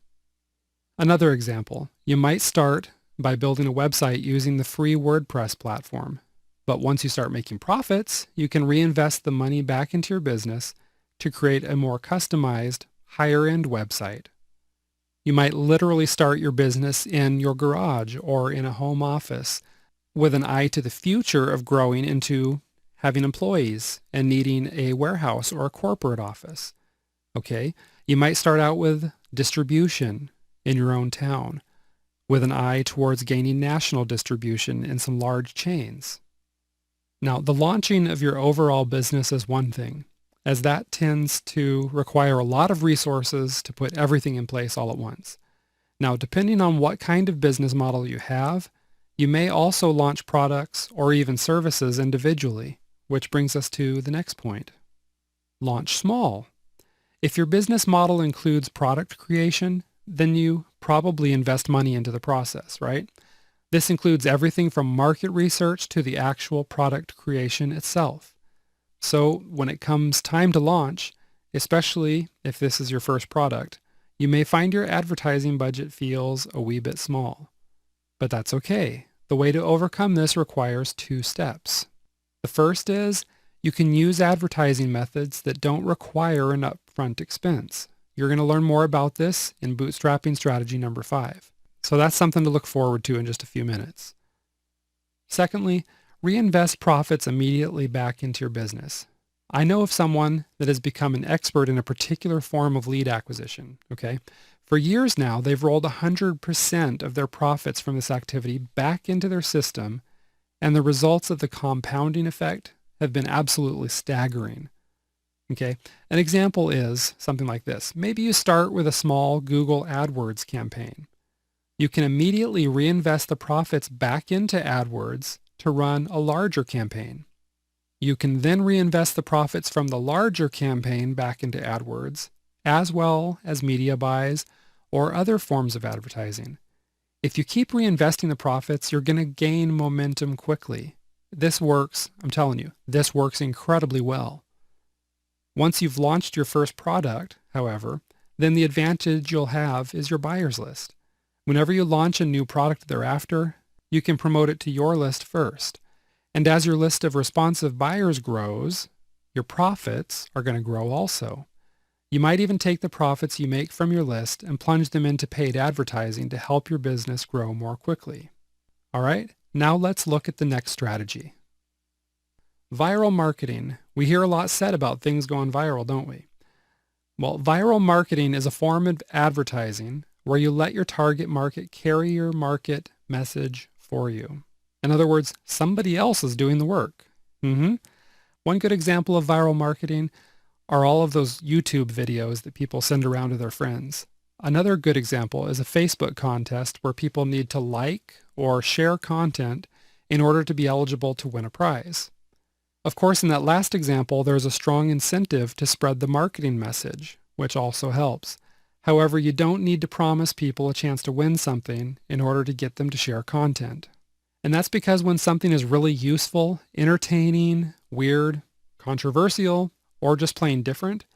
Another example, you might start by building a website using the free WordPress platform. But once you start making profits, you can reinvest the money back into your business to create a more customized, higher-end website. You might literally start your business in your garage or in a home office with an eye to the future of growing into having employees and needing a warehouse or a corporate office. Okay? You might start out with distribution in your own town with an eye towards gaining national distribution in some large chains. Now, the launching of your overall business is one thing, as that tends to require a lot of resources to put everything in place all at once. Now, depending on what kind of business model you have, you may also launch products or even services individually, which brings us to the next point. Launch small. If your business model includes product creation, then you probably invest money into the process, right? This includes everything from market research to the actual product creation itself. So when it comes time to launch, especially if this is your first product, you may find your advertising budget feels a wee bit small. But that's okay. The way to overcome this requires 2 steps. The first is you can use advertising methods that don't require an upfront expense. You're going to learn more about this in bootstrapping strategy number 5. So that's something to look forward to in just a few minutes. Secondly, reinvest profits immediately back into your business. I know of someone that has become an expert in a particular form of lead acquisition, okay? For years now, they've rolled 100% of their profits from this activity back into their system, and the results of the compounding effect have been absolutely staggering. Okay, an example is something like this. Maybe you start with a small Google AdWords campaign. You can immediately reinvest the profits back into AdWords to run a larger campaign. You can then reinvest the profits from the larger campaign back into AdWords, as well as media buys or other forms of advertising. If you keep reinvesting the profits, you're going to gain momentum quickly. This works, I'm telling you, this works incredibly well. Once you've launched your first product, however, then the advantage you'll have is your buyers list. Whenever you launch a new product thereafter, you can promote it to your list first. And as your list of responsive buyers grows, your profits are going to grow also. You might even take the profits you make from your list and plunge them into paid advertising to help your business grow more quickly. All right, now let's look at the next strategy. Viral marketing. We hear a lot said about things going viral, don't we? Well, viral marketing is a form of advertising where you let your target market carry your market message for you. In other words, somebody else is doing the work. One good example of viral marketing are all of those YouTube videos that people send around to their friends. Another good example is a Facebook contest where people need to like or share content in order to be eligible to win a prize. Of course, in that last example, there's a strong incentive to spread the marketing message, which also helps. However, you don't need to promise people a chance to win something in order to get them to share content. And that's because when something is really useful, entertaining, weird, controversial, or just plain different,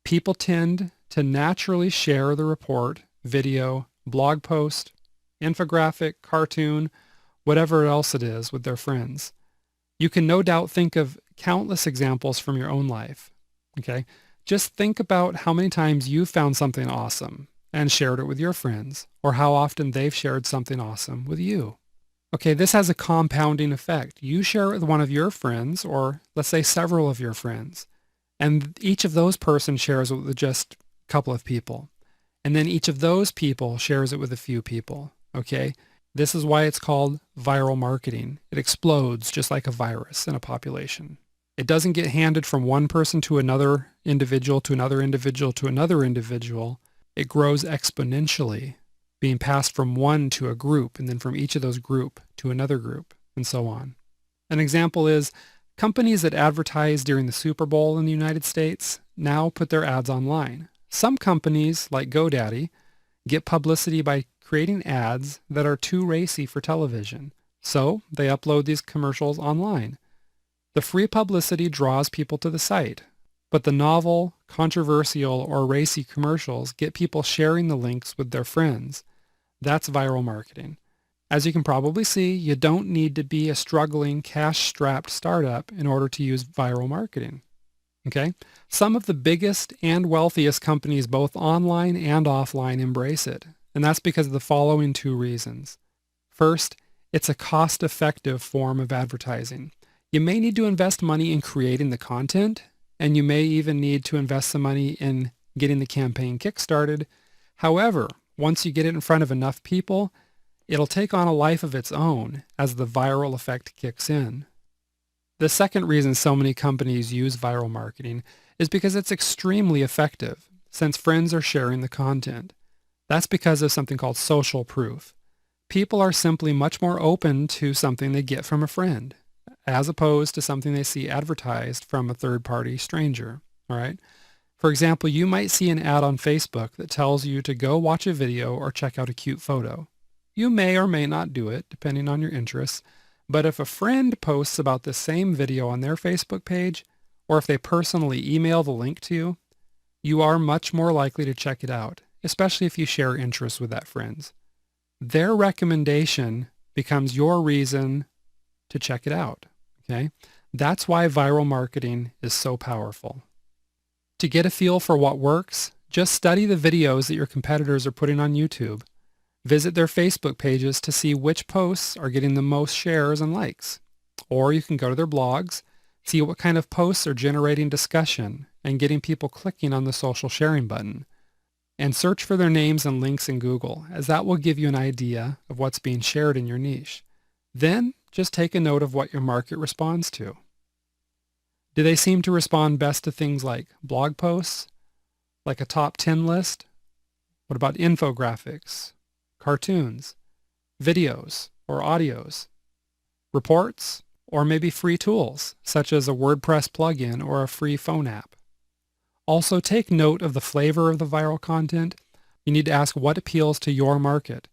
people tend to naturally share the report, video, blog post, infographic, cartoon, whatever else it is with their friends. You can no doubt think of countless examples from your own life. Okay? Just think about how many times you found something awesome and shared it with your friends, or how often they've shared something awesome with you. Okay, this has a compounding effect. You share it with one of your friends, or let's say several of your friends, And each of those persons shares it with just a couple of people. And then each of those people shares it with a few people, okay? This is why it's called viral marketing. It explodes just like a virus in a population. It doesn't get handed from one person to another individual, to another individual, to another individual. It grows exponentially, being passed from one to a group, and then from each of those group to another group, and so on. An example is companies that advertise during the Super Bowl in the United States now put their ads online. Some companies, like GoDaddy, get publicity by creating ads that are too racy for television, so they upload these commercials online. The free publicity draws people to the site, but the novel, controversial, or racy commercials get people sharing the links with their friends. That's viral marketing. As you can probably see, you don't need to be a struggling, cash-strapped startup in order to use viral marketing. Okay? Some of the biggest and wealthiest companies, both online and offline, embrace it, and that's because of the following two reasons. First, it's a cost-effective form of advertising. You may need to invest money in creating the content, and you may even need to invest some money in getting the campaign kickstarted. However, once you get it in front of enough people, it'll take on a life of its own as the viral effect kicks in. The second reason so many companies use viral marketing is because it's extremely effective, since friends are sharing the content. That's because of something called social proof. People are simply much more open to something they get from a friend, as opposed to something they see advertised from a third-party stranger, all right? For example, you might see an ad on Facebook that tells you to go watch a video or check out a cute photo. You may or may not do it, depending on your interests, but if a friend posts about the same video on their Facebook page, or if they personally email the link to you, you are much more likely to check it out, especially if you share interests with that friend. Their recommendation becomes your reason to check it out. Okay? That's why viral marketing is so powerful. To get a feel for what works, just study the videos that your competitors are putting on YouTube. Visit their Facebook pages to see which posts are getting the most shares and likes. Or you can go to their blogs, see what kind of posts are generating discussion and getting people clicking on the social sharing button. And search for their names and links in Google, as that will give you an idea of what's being shared in your niche. Then, just take a note of what your market responds to. Do they seem to respond best to things like blog posts, like a top 10 list? What about infographics, cartoons, videos or audios, reports, or maybe free tools, such as a WordPress plugin or a free phone app? Also, take note of the flavor of the viral content. You need to ask what appeals to your market.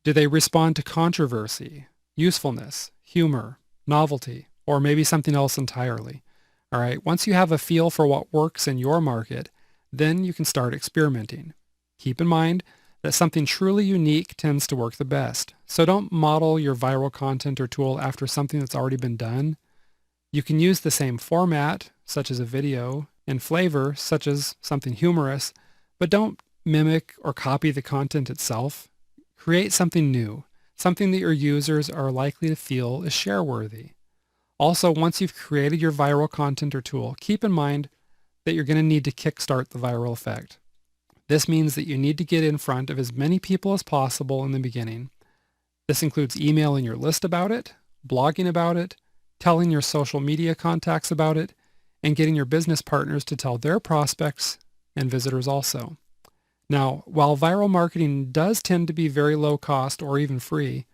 Do they respond to controversy, usefulness, humor, novelty, or maybe something else entirely? All right, once you have a feel for what works in your market, then you can start experimenting. Keep in mind that something truly unique tends to work the best. So don't model your viral content or tool after something that's already been done. You can use the same format, such as a video, and flavor, such as something humorous, but don't mimic or copy the content itself. Create something new, something that your users are likely to feel is share-worthy. Also, once you've created your viral content or tool, keep in mind that you're going to need to kickstart the viral effect. This means that you need to get in front of as many people as possible in the beginning. This includes emailing your list about it, blogging about it, telling your social media contacts about it, and getting your business partners to tell their prospects and visitors also. Now, while viral marketing does tend to be very low cost or even free,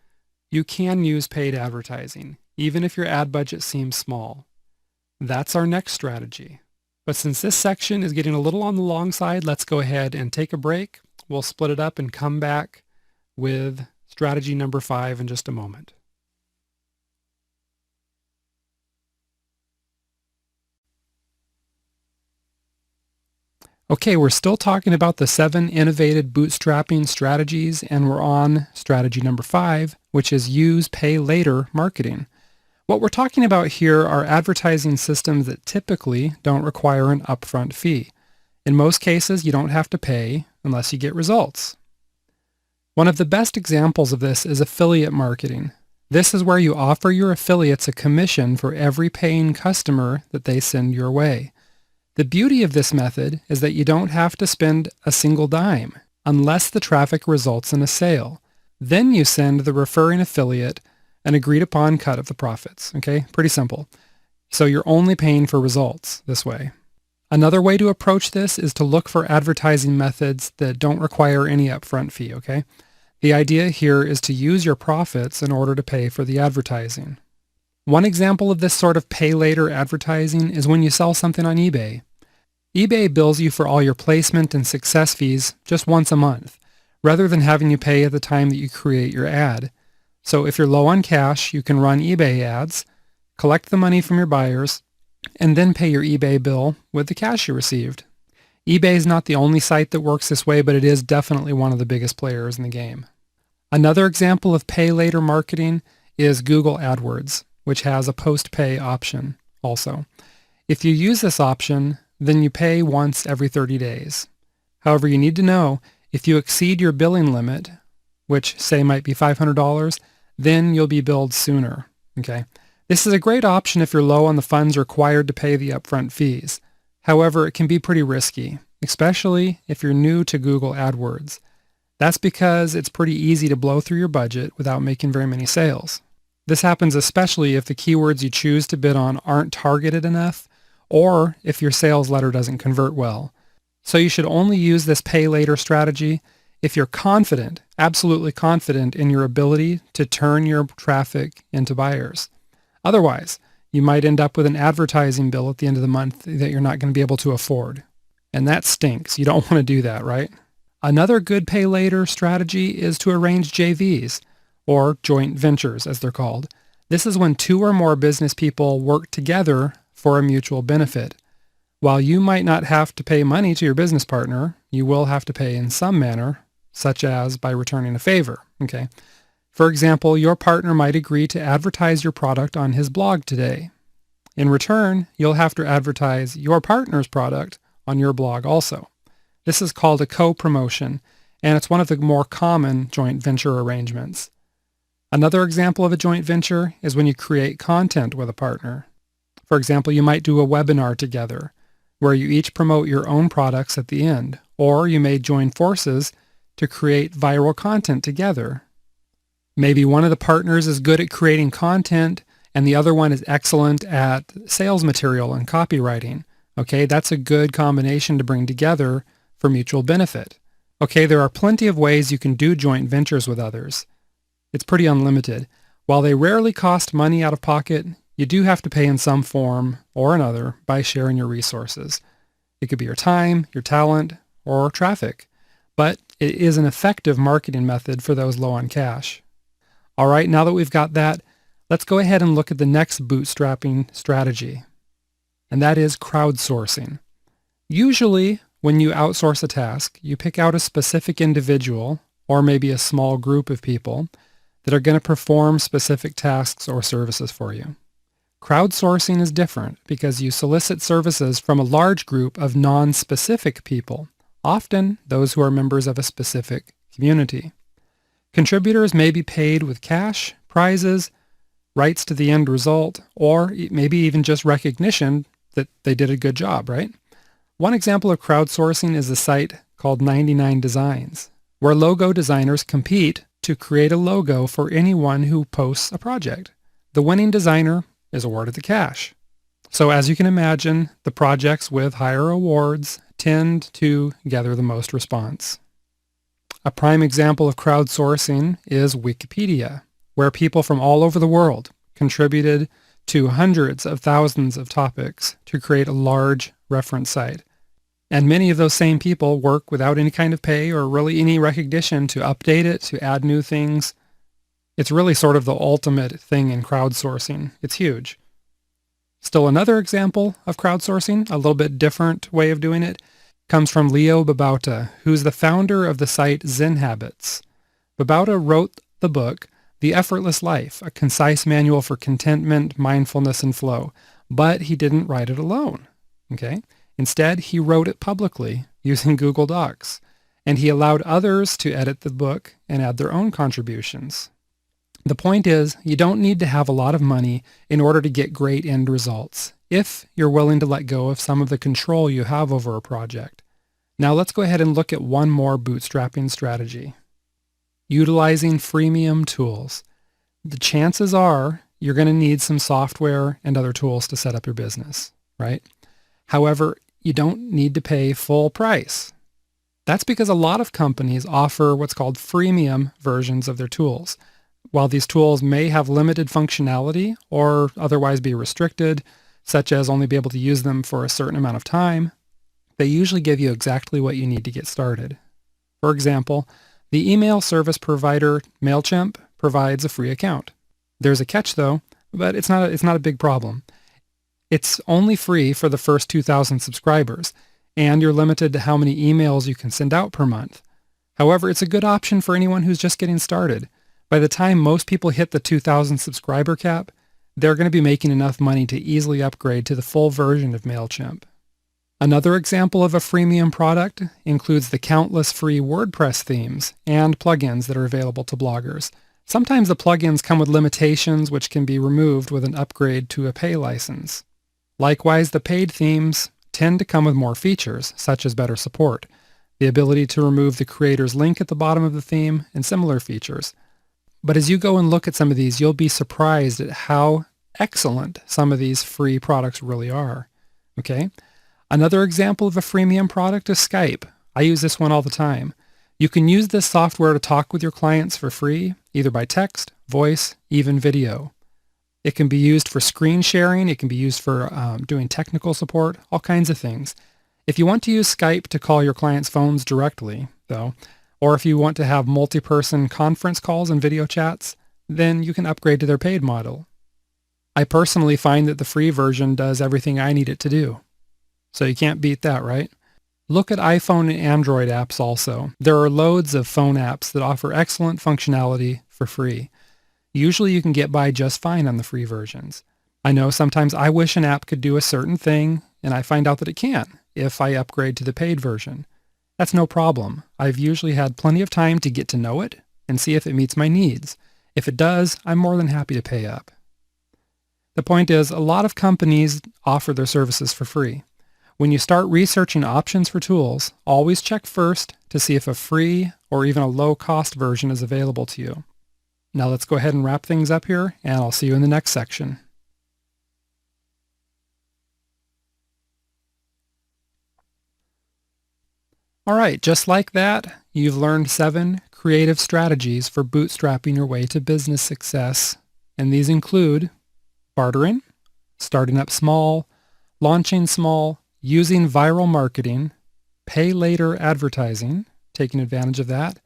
you can use paid advertising, even if your ad budget seems small. That's our next strategy. But since this section is getting a little on the long side, let's go ahead and take a break. We'll split it up and come back with strategy number 5 in just a moment. Okay, we're still talking about the 7 innovative bootstrapping strategies, and we're on strategy number 5, which is use pay later marketing. What we're talking about here are advertising systems that typically don't require an upfront fee. In most cases, you don't have to pay unless you get results. One of the best examples of this is affiliate marketing. This is where you offer your affiliates a commission for every paying customer that they send your way. The beauty of this method is that you don't have to spend a single dime unless the traffic results in a sale. Then you send the referring affiliate an agreed upon cut of the profits. Okay, pretty simple. So you're only paying for results this way. Another way to approach this is to look for advertising methods that don't require any upfront fee, okay? The idea here is to use your profits in order to pay for the advertising. One example of this sort of pay later advertising is when you sell something on eBay. eBay bills you for all your placement and success fees just once a month, rather than having you pay at the time that you create your ad. So if you're low on cash, you can run eBay ads, collect the money from your buyers, and then pay your eBay bill with the cash you received. eBay is not the only site that works this way, but it is definitely one of the biggest players in the game. Another example of pay later marketing is Google AdWords, which has a post-pay option also. If you use this option, then you pay once every 30 days. However, you need to know if you exceed your billing limit, which say might be $500, then you'll be billed sooner. Okay? This is a great option if you're low on the funds required to pay the upfront fees. However, it can be pretty risky, especially if you're new to Google AdWords. That's because it's pretty easy to blow through your budget without making very many sales. This happens especially if the keywords you choose to bid on aren't targeted enough, or if your sales letter doesn't convert well. So you should only use this pay later strategy if you're confident, absolutely confident in your ability to turn your traffic into buyers. Otherwise, you might end up with an advertising bill at the end of the month that you're not going to be able to afford. And that stinks. You don't want to do that, right? Another good pay later strategy is to arrange JVs, or joint ventures as they're called. This is when two or more business people work together for a mutual benefit. While you might not have to pay money to your business partner, you will have to pay in some manner, such as by returning a favor. Okay? For example, your partner might agree to advertise your product on his blog today. In return, you'll have to advertise your partner's product on your blog also. This is called a co-promotion, and it's one of the more common joint venture arrangements. Another example of a joint venture is when you create content with a partner. For example, you might do a webinar together, where you each promote your own products at the end, or you may join forces to create viral content together. Maybe one of the partners is good at creating content and the other one is excellent at sales material and copywriting. Okay, that's a good combination to bring together for mutual benefit. Okay, there are plenty of ways you can do joint ventures with others. It's pretty unlimited. While they rarely cost money out of pocket, you do have to pay in some form or another by sharing your resources. It could be your time, your talent, or traffic, but it is an effective marketing method for those low on cash. All right, now that we've got that, let's go ahead and look at the next bootstrapping strategy, and that is crowdsourcing. Usually, when you outsource a task, you pick out a specific individual, or maybe a small group of people, that are going to perform specific tasks or services for you. Crowdsourcing is different because you solicit services from a large group of non-specific people, often those who are members of a specific community. Contributors may be paid with cash, prizes, rights to the end result, or maybe even just recognition that they did a good job, right? One example of crowdsourcing is a site called 99 Designs, where logo designers compete to create a logo for anyone who posts a project. The winning designer is awarded the cash. So as you can imagine, the projects with higher awards tend to gather the most response. A prime example of crowdsourcing is Wikipedia, where people from all over the world contributed to hundreds of thousands of topics to create a large reference site. And many of those same people work without any kind of pay or really any recognition to update it, to add new things. It's really sort of the ultimate thing in crowdsourcing. It's huge. Still another example of crowdsourcing, a little bit different way of doing it, comes from Leo Babauta, who's the founder of the site Zen Habits. Babauta wrote the book, The Effortless Life, a concise manual for contentment, mindfulness, and flow. But he didn't write it alone. Okay? Instead, he wrote it publicly using Google Docs, and he allowed others to edit the book and add their own contributions. The point is, you don't need to have a lot of money in order to get great end results. if you're willing to let go of some of the control you have over a project. Now let's go ahead and look at one more bootstrapping strategy. Utilizing freemium tools. The chances are you're going to need some software and other tools to set up your business, right? However, you don't need to pay full price. That's because a lot of companies offer what's called freemium versions of their tools. While these tools may have limited functionality or otherwise be restricted, such as only be able to use them for a certain amount of time, they usually give you exactly what you need to get started. For example, the email service provider MailChimp provides a free account. There's a catch though, but it's not a big problem. It's only free for the first 2,000 subscribers, and you're limited to how many emails you can send out per month. However, it's a good option for anyone who's just getting started. By the time most people hit the 2,000 subscriber cap, they're going to be making enough money to easily upgrade to the full version of MailChimp. Another example of a freemium product includes the countless free WordPress themes and plugins that are available to bloggers. Sometimes the plugins come with limitations which can be removed with an upgrade to a pay license. Likewise, the paid themes tend to come with more features, such as better support, the ability to remove the creator's link at the bottom of the theme, and similar features. But as you go and look at some of these, you'll be surprised at how excellent some of these free products really are. Okay? Another example of a freemium product is Skype. I use this one all the time. You can use this software to talk with your clients for free, either by text, voice, even video. It can be used for screen sharing. It can be used for doing technical support, all kinds of things. If you want to use Skype to call your clients' phones directly, though, or if you want to have multi-person conference calls and video chats, then you can upgrade to their paid model. I personally find that the free version does everything I need it to do. So you can't beat that, right? Look at iPhone and Android apps also. There are loads of phone apps that offer excellent functionality for free. Usually you can get by just fine on the free versions. I know sometimes I wish an app could do a certain thing, and I find out that it can if I upgrade to the paid version. That's no problem. I've usually had plenty of time to get to know it and see if it meets my needs. If it does, I'm more than happy to pay up. The point is, a lot of companies offer their services for free. When you start researching options for tools, always check first to see if a free or even a low-cost version is available to you. Now let's go ahead and wrap things up here, and I'll see you in the next section. All right, just like that, you've learned 7 creative strategies for bootstrapping your way to business success, and these include bartering, starting up small, launching small, using viral marketing, pay later advertising, taking advantage of that,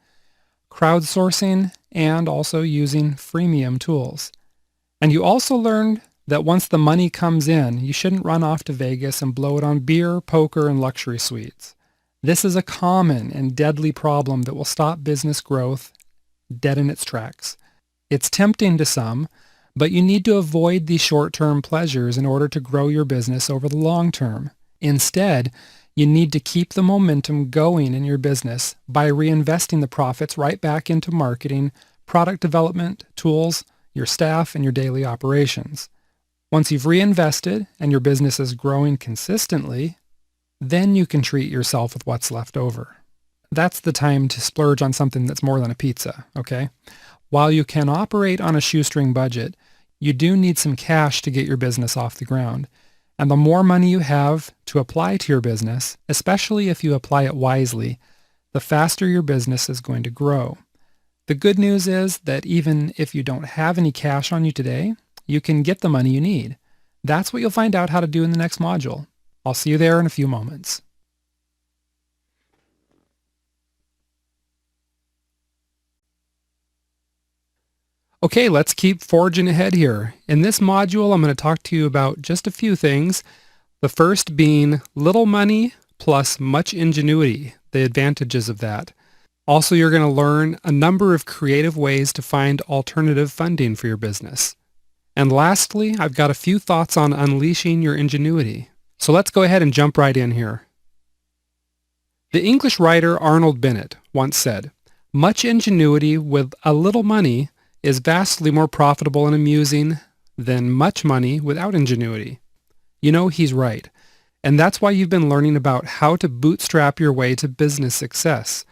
crowdsourcing, and also using freemium tools. And you also learned that once the money comes in, you shouldn't run off to Vegas and blow it on beer, poker, and luxury suites. This is a common and deadly problem that will stop business growth dead in its tracks. It's tempting to some, but you need to avoid these short-term pleasures in order to grow your business over the long term. Instead, you need to keep the momentum going in your business by reinvesting the profits right back into marketing, product development, tools, your staff, and your daily operations. Once you've reinvested and your business is growing consistently, then you can treat yourself with what's left over. That's the time to splurge on something that's more than a pizza, okay? While you can operate on a shoestring budget, you do need some cash to get your business off the ground. And the more money you have to apply to your business, especially if you apply it wisely, the faster your business is going to grow. The good news is that even if you don't have any cash on you today, you can get the money you need. That's what you'll find out how to do in the next module. I'll see you there in a few moments. Okay, let's keep forging ahead here. In this module, I'm going to talk to you about just a few things. The first being little money plus much ingenuity, the advantages of that. Also, you're going to learn a number of creative ways to find alternative funding for your business. And lastly, I've got a few thoughts on unleashing your ingenuity. So let's go ahead and jump right in here. The English writer Arnold Bennett once said, "Much ingenuity with a little money is vastly more profitable and amusing than much money without ingenuity." You know he's right. And that's why you've been learning about how to bootstrap your way to business success.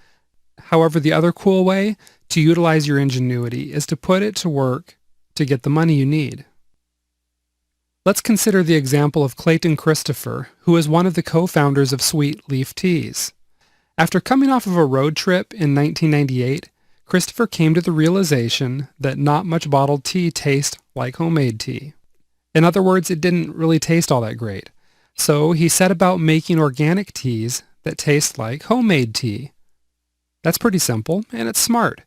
However, the other cool way to utilize your ingenuity is to put it to work to get the money you need. Let's consider the example of Clayton Christopher, who is one of the co-founders of Sweet Leaf Teas. After coming off of a road trip in 1998, Christopher came to the realization that not much bottled tea tastes like homemade tea. In other words, it didn't really taste all that great. So he set about making organic teas that taste like homemade tea. That's pretty simple, and it's smart.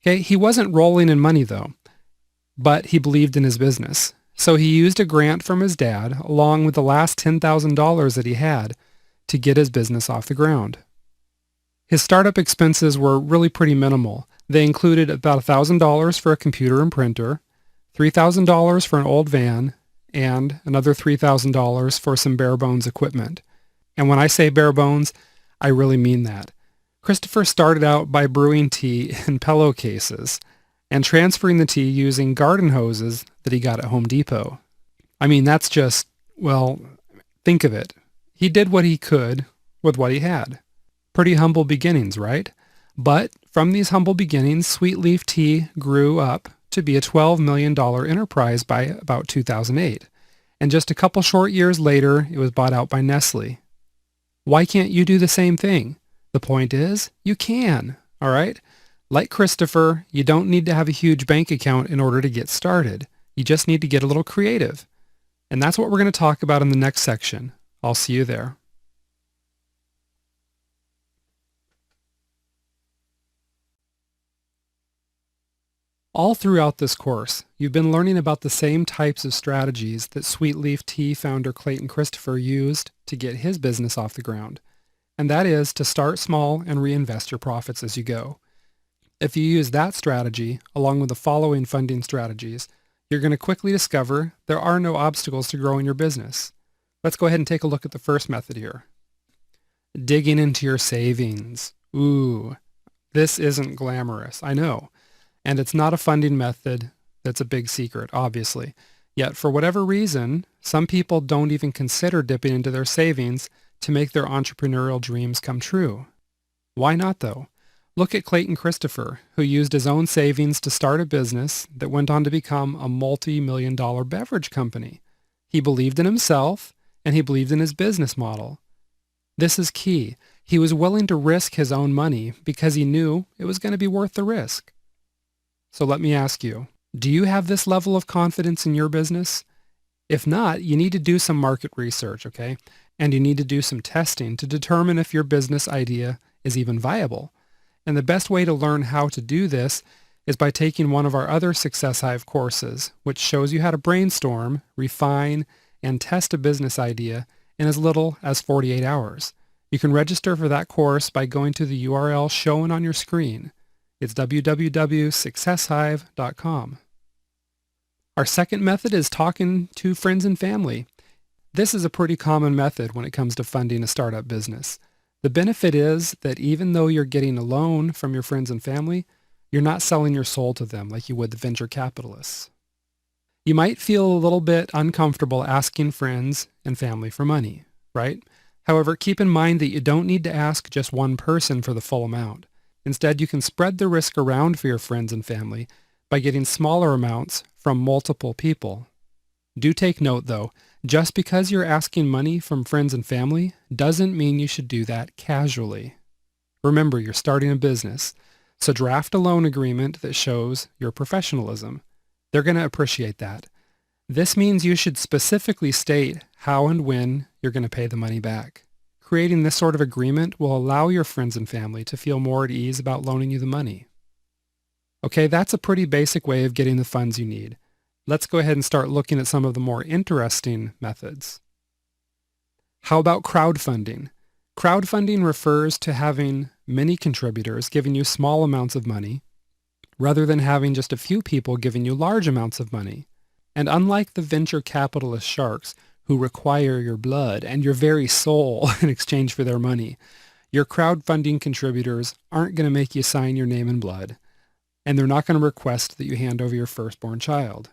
Okay, he wasn't rolling in money though, but he believed in his business. So he used a grant from his dad, along with the last $10,000 that he had, to get his business off the ground. His startup expenses were really pretty minimal. They included about $1,000 for a computer and printer, $3,000 for an old van, and another $3,000 for some bare bones equipment. And when I say bare bones, I really mean that. Christopher started out by brewing tea in pillowcases and transferring the tea using garden hoses that he got at Home Depot. I mean, that's just, well, think of it. He did what he could with what he had. Pretty humble beginnings, right? But from these humble beginnings, Sweet Leaf Tea grew up to be a $12 million enterprise by about 2008. And just a couple short years later, it was bought out by Nestle. Why can't you do the same thing? The point is, you can, all right? Like Christopher, you don't need to have a huge bank account in order to get started. You just need to get a little creative. And that's what we're going to talk about in the next section. I'll see you there. All throughout this course, you've been learning about the same types of strategies that Sweet Leaf Tea founder Clayton Christopher used to get his business off the ground. And that is to start small and reinvest your profits as you go. If you use that strategy, along with the following funding strategies, you're going to quickly discover there are no obstacles to growing your business. Let's go ahead and take a look at the first method here. Digging into your savings. Ooh, this isn't glamorous, I know. And it's not a funding method that's a big secret, obviously. Yet, for whatever reason, some people don't even consider dipping into their savings to make their entrepreneurial dreams come true. Why not, though? Look at Clayton Christopher, who used his own savings to start a business that went on to become a multi-million-dollar beverage company. He believed in himself, and he believed in his business model. This is key. He was willing to risk his own money because he knew it was going to be worth the risk. So let me ask you, do you have this level of confidence in your business? If not, you need to do some market research, okay? And you need to do some testing to determine if your business idea is even viable. And the best way to learn how to do this is by taking one of our other Success Hive courses, which shows you how to brainstorm, refine, and test a business idea in as little as 48 hours. You can register for that course by going to the URL shown on your screen. It's www.successhive.com. Our second method is talking to friends and family. This is a pretty common method when it comes to funding a startup business. The benefit is that even though you're getting a loan from your friends and family, you're not selling your soul to them like you would the venture capitalists. You might feel a little bit uncomfortable asking friends and family for money, right? However, keep in mind that you don't need to ask just one person for the full amount. Instead, you can spread the risk around for your friends and family by getting smaller amounts from multiple people. Do take note, though, just because you're asking money from friends and family doesn't mean you should do that casually. Remember, you're starting a business, so draft a loan agreement that shows your professionalism. They're going to appreciate that. This means you should specifically state how and when you're going to pay the money back. Creating this sort of agreement will allow your friends and family to feel more at ease about loaning you the money. Okay, that's a pretty basic way of getting the funds you need. Let's go ahead and start looking at some of the more interesting methods. How about crowdfunding? Crowdfunding refers to having many contributors giving you small amounts of money, rather than having just a few people giving you large amounts of money. And unlike the venture capitalist sharks who require your blood and your very soul in exchange for their money, your crowdfunding contributors aren't going to make you sign your name in blood, and they're not going to request that you hand over your firstborn child.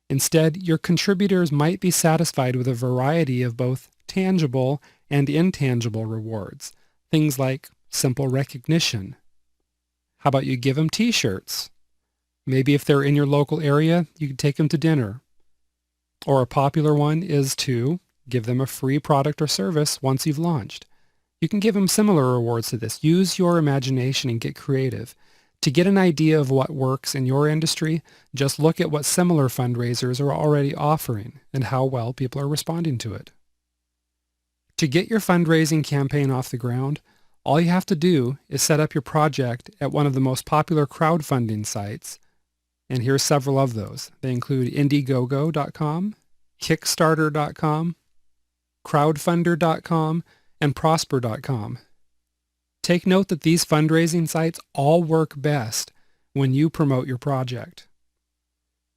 Instead, your contributors might be satisfied with a variety of both tangible and intangible rewards, things like simple recognition. How about you give them t-shirts? Maybe if they're in your local area, you could take them to dinner. Or a popular one is to give them a free product or service once you've launched. You can give them similar rewards to this. Use your imagination and get creative. To get an idea of what works in your industry, just look at what similar fundraisers are already offering and how well people are responding to it. To get your fundraising campaign off the ground, all you have to do is set up your project at one of the most popular crowdfunding sites, and here's several of those. They include Indiegogo.com, Kickstarter.com, Crowdfunder.com, and Prosper.com. Take note that these fundraising sites all work best when you promote your project.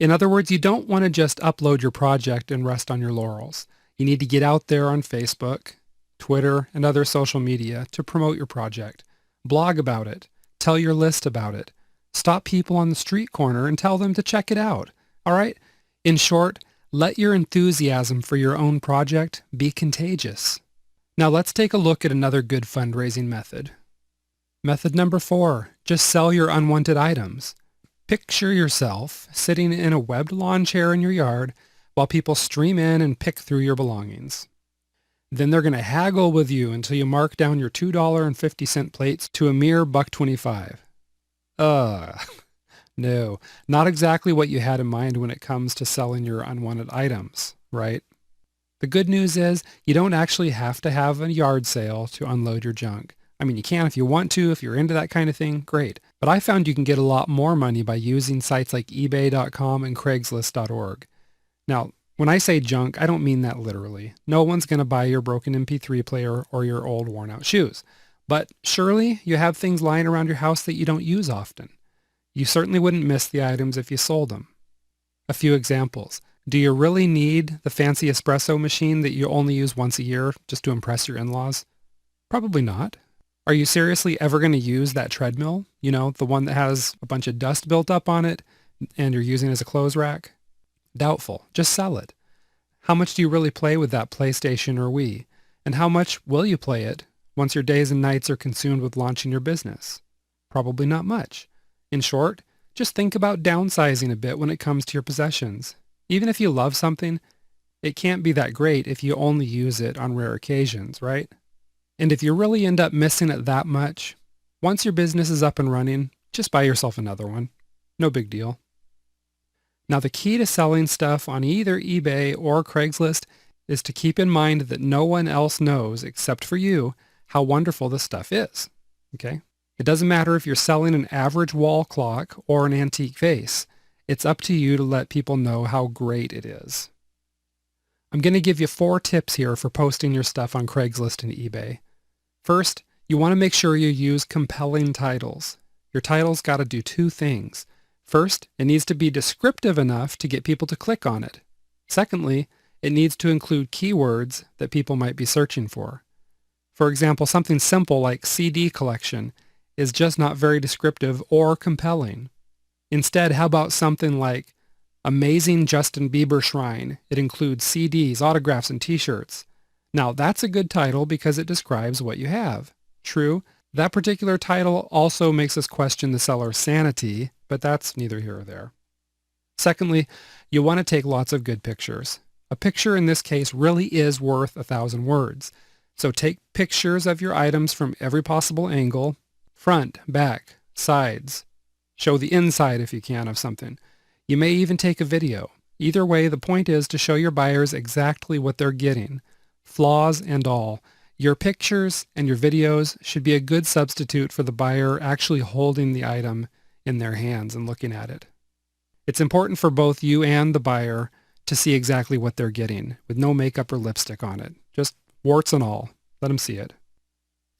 In other words, you don't want to just upload your project and rest on your laurels. You need to get out there on Facebook, Twitter, and other social media to promote your project. Blog about it. Tell your list about it. Stop people on the street corner and tell them to check it out. All right? In short, let your enthusiasm for your own project be contagious. Now let's take a look at another good fundraising method. Method number 4, just sell your unwanted items. Picture yourself sitting in a webbed lawn chair in your yard while people stream in and pick through your belongings. Then they're going to haggle with you until you mark down your $2.50 plates to a mere $1.25. No, not exactly what you had in mind when it comes to selling your unwanted items, right? The good news is you don't actually have to have a yard sale to unload your junk. I mean, you can if you want to, if you're into that kind of thing, great. But I found you can get a lot more money by using sites like eBay.com and Craigslist.org. Now, when I say junk, I don't mean that literally. No one's going to buy your broken MP3 player or your old worn-out shoes. But surely you have things lying around your house that you don't use often. You certainly wouldn't miss the items if you sold them. A few examples. Do you really need the fancy espresso machine that you only use once a year just to impress your in-laws? Probably not. Are you seriously ever going to use that treadmill? You know, the one that has a bunch of dust built up on it and you're using as a clothes rack? Doubtful. Just sell it. How much do you really play with that PlayStation or Wii? And how much will you play it once your days and nights are consumed with launching your business? Probably not much. In short, just think about downsizing a bit when it comes to your possessions. Even if you love something, it can't be that great if you only use it on rare occasions, right? And if you really end up missing it that much, once your business is up and running, just buy yourself another one. No big deal. Now the key to selling stuff on either eBay or Craigslist is to keep in mind that no one else knows except for you how wonderful this stuff is. Okay? It doesn't matter if you're selling an average wall clock or an antique vase. It's up to you to let people know how great it is. I'm going to give you 4 tips here for posting your stuff on Craigslist and eBay. First, you want to make sure you use compelling titles. Your title's got to do 2 things. First, it needs to be descriptive enough to get people to click on it. Secondly, it needs to include keywords that people might be searching for. For example, something simple like CD collection is just not very descriptive or compelling. Instead, how about something like Amazing Justin Bieber Shrine? It includes CDs, autographs, and t-shirts. Now, that's a good title because it describes what you have. True, that particular title also makes us question the seller's sanity, but that's neither here or there. Secondly, you want to take lots of good pictures. A picture in this case really is worth 1,000 words. So take pictures of your items from every possible angle, front, back, sides. Show the inside if you can of something. You may even take a video. Either way, the point is to show your buyers exactly what they're getting, flaws and all. Your pictures and your videos should be a good substitute for the buyer actually holding the item in their hands and looking at it. It's important for both you and the buyer to see exactly what they're getting, with no makeup or lipstick on it. Just warts and all. Let them see it.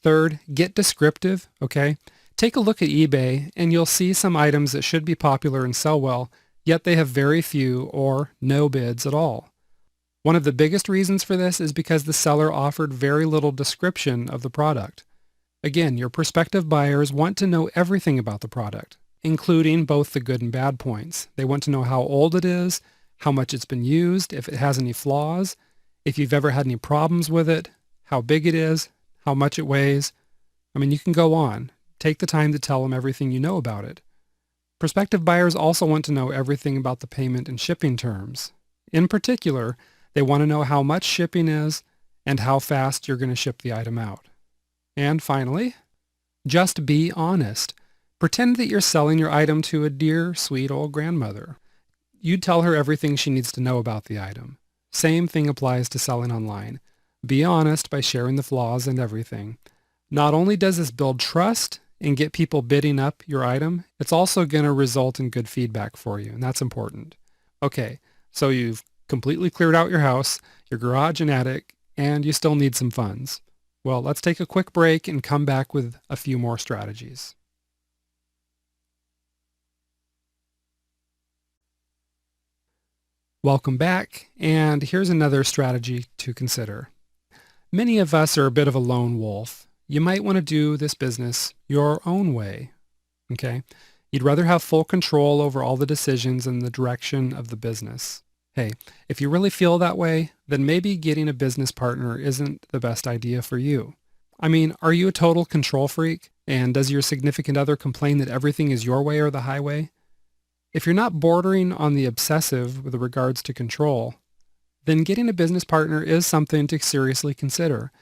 Third, get descriptive, okay? Take a look at eBay and you'll see some items that should be popular and sell well, yet they have very few or no bids at all. One of the biggest reasons for this is because the seller offered very little description of the product. Again, your prospective buyers want to know everything about the product, including both the good and bad points. They want to know how old it is, how much it's been used, if it has any flaws, if you've ever had any problems with it, how big it is, how much it weighs. I mean, you can go on. Take the time to tell them everything you know about it. Prospective buyers also want to know everything about the payment and shipping terms. In particular, they want to know how much shipping is and how fast you're going to ship the item out. And finally, just be honest. Pretend that you're selling your item to a dear, sweet old grandmother. You'd tell her everything she needs to know about the item. Same thing applies to selling online. Be honest by sharing the flaws and everything. Not only does this build trust and get people bidding up your item, it's also going to result in good feedback for you, and that's important. Okay, so you've completely cleared out your house, your garage and attic, and you still need some funds. Well, let's take a quick break and come back with a few more strategies. Welcome back, and here's another strategy to consider. Many of us are a bit of a lone wolf. You might want to do this business your own way, okay? You'd rather have full control over all the decisions and the direction of the business. Hey, if you really feel that way, then maybe getting a business partner isn't the best idea for you. I mean, are you a total control freak? And does your significant other complain that everything is your way or the highway? If you're not bordering on the obsessive with regards to control, then getting a business partner is something to seriously consider.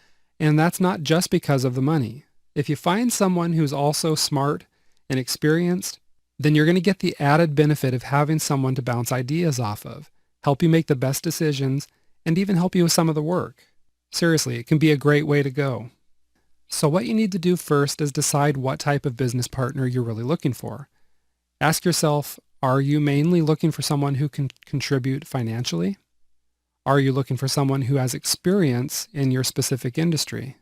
And that's not just because of the money. If you find someone who's also smart and experienced, then you're going to get the added benefit of having someone to bounce ideas off of, help you make the best decisions, and even help you with some of the work. Seriously, it can be a great way to go. So what you need to do first is decide what type of business partner you're really looking for. Ask yourself, are you mainly looking for someone who can contribute financially? Are you looking for someone who has experience in your specific industry?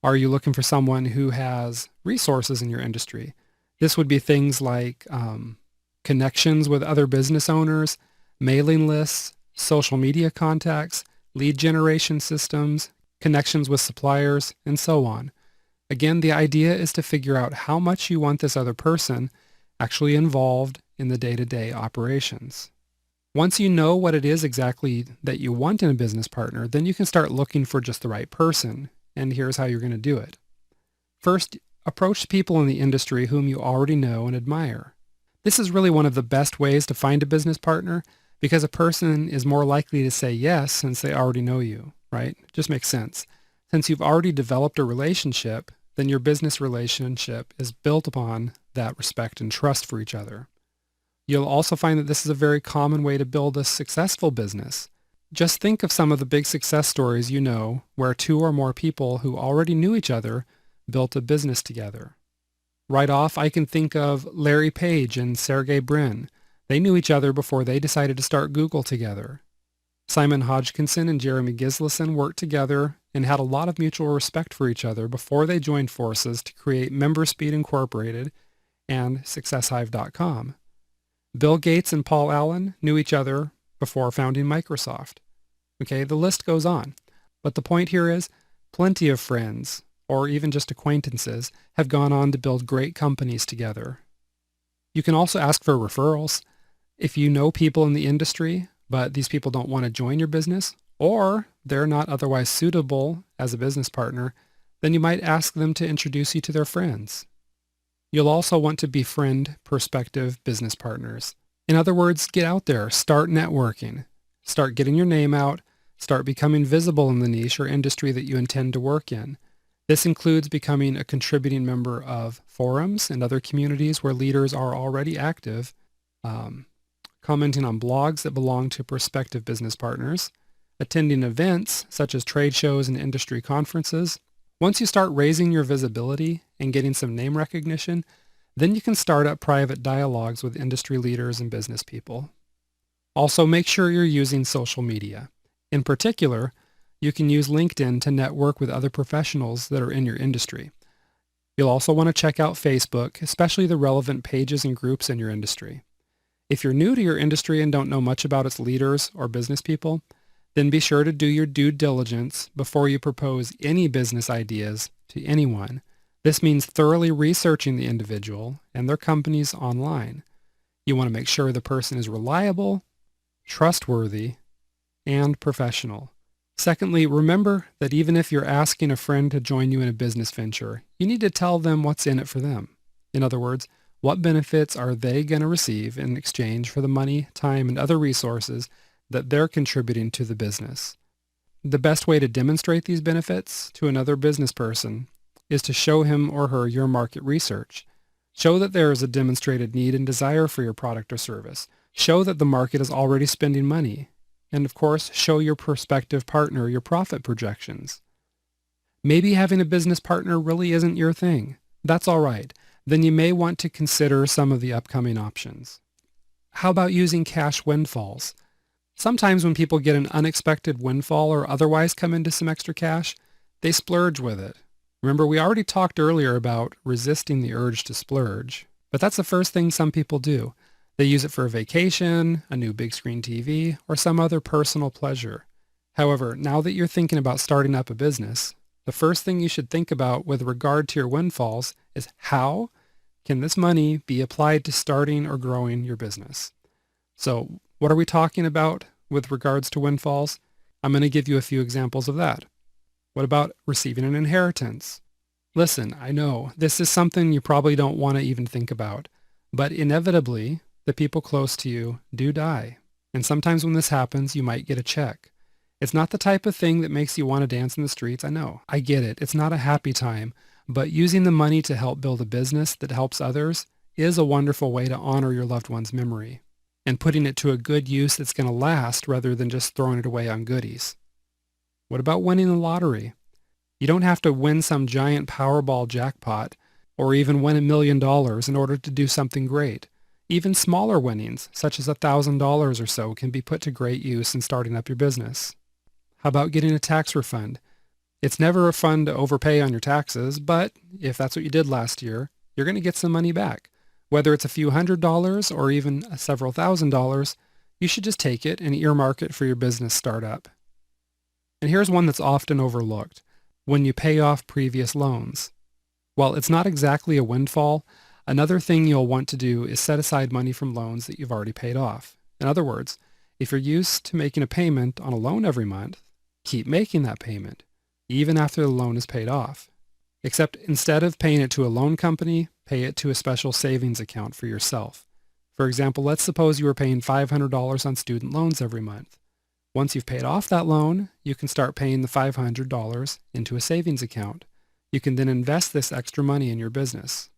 Are you looking for someone who has resources in your industry? This would be things like connections with other business owners, mailing lists, social media contacts, lead generation systems, connections with suppliers, and so on. Again, the idea is to figure out how much you want this other person actually involved in the day-to-day operations. Once you know what it is exactly that you want in a business partner, then you can start looking for just the right person, and here's how you're going to do it. First, approach people in the industry whom you already know and admire. This is really one of the best ways to find a business partner because a person is more likely to say yes since they already know you, right? It just makes sense. Since you've already developed a relationship, then your business relationship is built upon that respect and trust for each other. You'll also find that this is a very common way to build a successful business. Just think of some of the big success stories you know where two or more people who already knew each other built a business together. Right off, I can think of Larry Page and Sergey Brin. They knew each other before they decided to start Google together. Simon Hodgkinson and Jeremy Gislason worked together and had a lot of mutual respect for each other before they joined forces to create MemberSpeed Incorporated and SuccessHive.com. Bill Gates and Paul Allen knew each other before founding Microsoft. Okay, the list goes on. But the point here is plenty of friends, or even just acquaintances, have gone on to build great companies together. You can also ask for referrals. If you know people in the industry, but these people don't want to join your business, or they're not otherwise suitable as a business partner, then you might ask them to introduce you to their friends. You'll also want to befriend prospective business partners. In other words, get out there, start networking, start getting your name out, start becoming visible in the niche or industry that you intend to work in. This includes becoming a contributing member of forums and other communities where leaders are already active, commenting on blogs that belong to prospective business partners, attending events such as trade shows and industry conferences. Once you start raising your visibility and getting some name recognition, then you can start up private dialogues with industry leaders and business people. Also, make sure you're using social media. In particular, you can use LinkedIn to network with other professionals that are in your industry. You'll also want to check out Facebook, especially the relevant pages and groups in your industry. If you're new to your industry and don't know much about its leaders or business people, then be sure to do your due diligence before you propose any business ideas to anyone. This means thoroughly researching the individual and their companies online. You want to make sure the person is reliable, trustworthy, and professional. Secondly, remember that even if you're asking a friend to join you in a business venture, you need to tell them what's in it for them. In other words, what benefits are they going to receive in exchange for the money, time, and other resources that they're contributing to the business? The best way to demonstrate these benefits to another business person is to show him or her your market research. Show that there is a demonstrated need and desire for your product or service. Show that the market is already spending money. And of course, show your prospective partner your profit projections. Maybe having a business partner really isn't your thing. That's all right. Then you may want to consider some of the upcoming options. How about using cash windfalls? Sometimes when people get an unexpected windfall or otherwise come into some extra cash, they splurge with it. Remember, we already talked earlier about resisting the urge to splurge, but that's the first thing some people do. They use it for a vacation, a new big screen TV, or some other personal pleasure. However, now that you're thinking about starting up a business, the first thing you should think about with regard to your windfalls is how can this money be applied to starting or growing your business? So what are we talking about with regards to windfalls? I'm going to give you a few examples of that. What about receiving an inheritance? Listen, I know this is something you probably don't want to even think about, but inevitably, the people close to you do die. And sometimes when this happens, you might get a check. It's not the type of thing that makes you want to dance in the streets. I know. I get it. It's not a happy time. But using the money to help build a business that helps others is a wonderful way to honor your loved one's memory and putting it to a good use that's going to last rather than just throwing it away on goodies. What about winning the lottery? You don't have to win some giant Powerball jackpot or even win $1 million in order to do something great. Even smaller winnings, such as $1,000 or so, can be put to great use in starting up your business. How about getting a tax refund? It's never fun to overpay on your taxes, but if that's what you did last year, you're going to get some money back. Whether it's a few $100s or even several $1,000s, you should just take it and earmark it for your business startup. And here's one that's often overlooked: when you pay off previous loans. While it's not exactly a windfall, another thing you'll want to do is set aside money from loans that you've already paid off. In other words, if you're used to making a payment on a loan every month, keep making that payment, even after the loan is paid off. Except instead of paying it to a loan company, pay it to a special savings account for yourself. For example, let's suppose you were paying $500 on student loans every month. Once you've paid off that loan, you can start paying the $500 into a savings account. You can then invest this extra money in your business.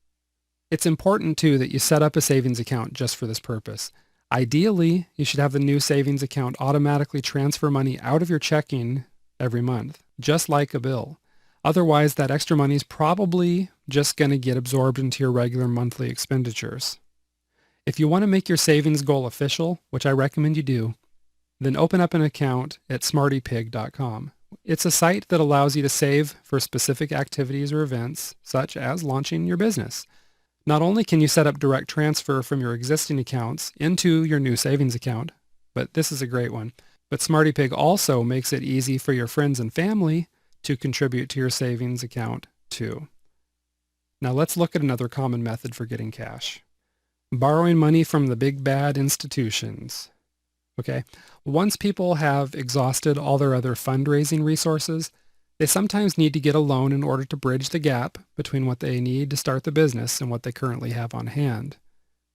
It's important, too, that you set up a savings account just for this purpose. Ideally, you should have the new savings account automatically transfer money out of your checking every month, just like a bill. Otherwise, that extra money is probably just going to get absorbed into your regular monthly expenditures. If you want to make your savings goal official, which I recommend you do, then open up an account at smartypig.com. It's a site that allows you to save for specific activities or events, such as launching your business. Not only can you set up direct transfer from your existing accounts into your new savings account, but this is a great one, but SmartyPig also makes it easy for your friends and family to contribute to your savings account too. Now let's look at another common method for getting cash. Borrowing money from the big bad institutions. Okay, once people have exhausted all their other fundraising resources, they sometimes need to get a loan in order to bridge the gap between what they need to start the business and what they currently have on hand.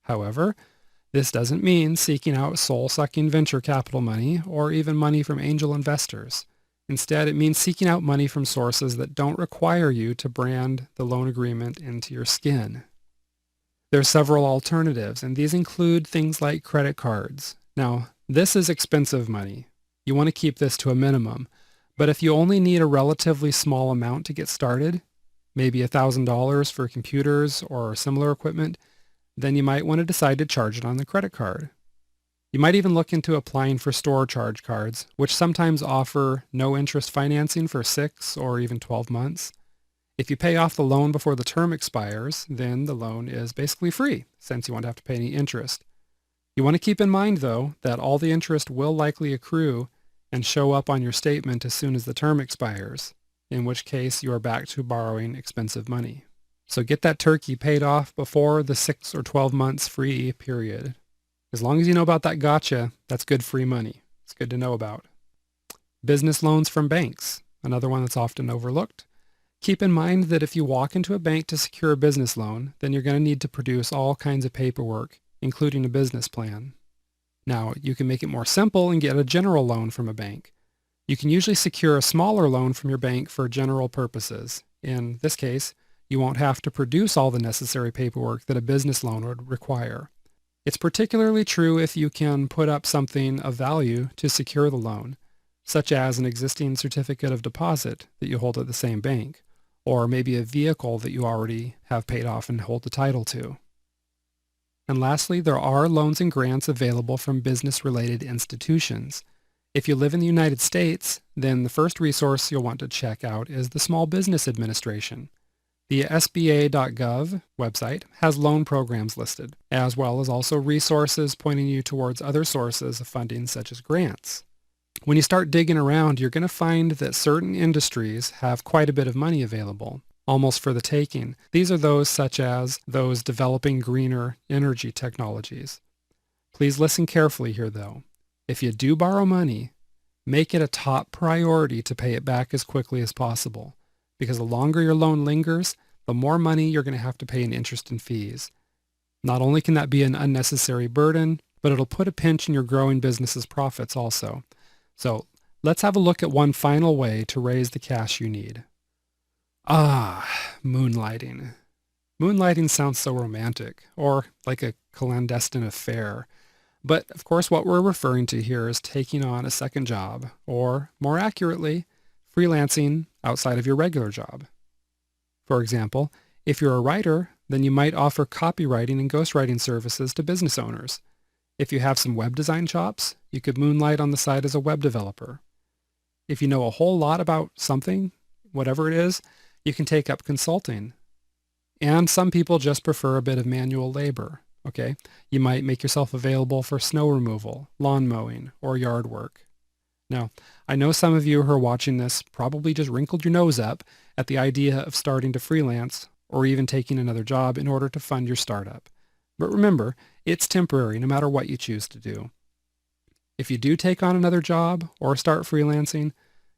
However, this doesn't mean seeking out soul-sucking venture capital money or even money from angel investors. Instead, it means seeking out money from sources that don't require you to brand the loan agreement into your skin. There are several alternatives, and these include things like credit cards. Now, this is expensive money. You want to keep this to a minimum. But if you only need a relatively small amount to get started, maybe $1,000 for computers or similar equipment, then you might want to decide to charge it on the credit card. You might even look into applying for store charge cards, which sometimes offer no interest financing for 6 or even 12 months. If you pay off the loan before the term expires, then the loan is basically free, since you won't have to pay any interest. You want to keep in mind, though, that all the interest will likely accrue and show up on your statement as soon as the term expires, in which case you are back to borrowing expensive money. So get that turkey paid off before the 6 or 12 months free period. As long as you know about that gotcha, that's good free money. It's good to know about. Business loans from banks, another one that's often overlooked. Keep in mind that if you walk into a bank to secure a business loan, then you're going to need to produce all kinds of paperwork, including a business plan. Now, you can make it more simple and get a general loan from a bank. You can usually secure a smaller loan from your bank for general purposes. In this case, you won't have to produce all the necessary paperwork that a business loan would require. It's particularly true if you can put up something of value to secure the loan, such as an existing certificate of deposit that you hold at the same bank, or maybe a vehicle that you already have paid off and hold the title to. And lastly, there are loans and grants available from business-related institutions. If you live in the United States, then the first resource you'll want to check out is the Small Business Administration. The SBA.gov website has loan programs listed, as well as also resources pointing you towards other sources of funding such as grants. When you start digging around, you're going to find that certain industries have quite a bit of money available, almost for the taking. These are those such as those developing greener energy technologies. Please listen carefully here though. If you do borrow money, make it a top priority to pay it back as quickly as possible, because the longer your loan lingers, the more money you're going to have to pay in interest and fees. Not only can that be an unnecessary burden, but it'll put a pinch in your growing business's profits also. So let's have a look at one final way to raise the cash you need. Moonlighting. Moonlighting sounds so romantic, or like a clandestine affair. But of course what we're referring to here is taking on a second job, or more accurately, freelancing outside of your regular job. For example, if you're a writer, then you might offer copywriting and ghostwriting services to business owners. If you have some web design chops, you could moonlight on the side as a web developer. If you know a whole lot about something, whatever it is, you can take up consulting. And some people just prefer a bit of manual labor, okay? You might make yourself available for snow removal, lawn mowing, or yard work. Now, I know some of you who are watching this probably just wrinkled your nose up at the idea of starting to freelance or even taking another job in order to fund your startup. But remember, it's temporary no matter what you choose to do. If you do take on another job or start freelancing,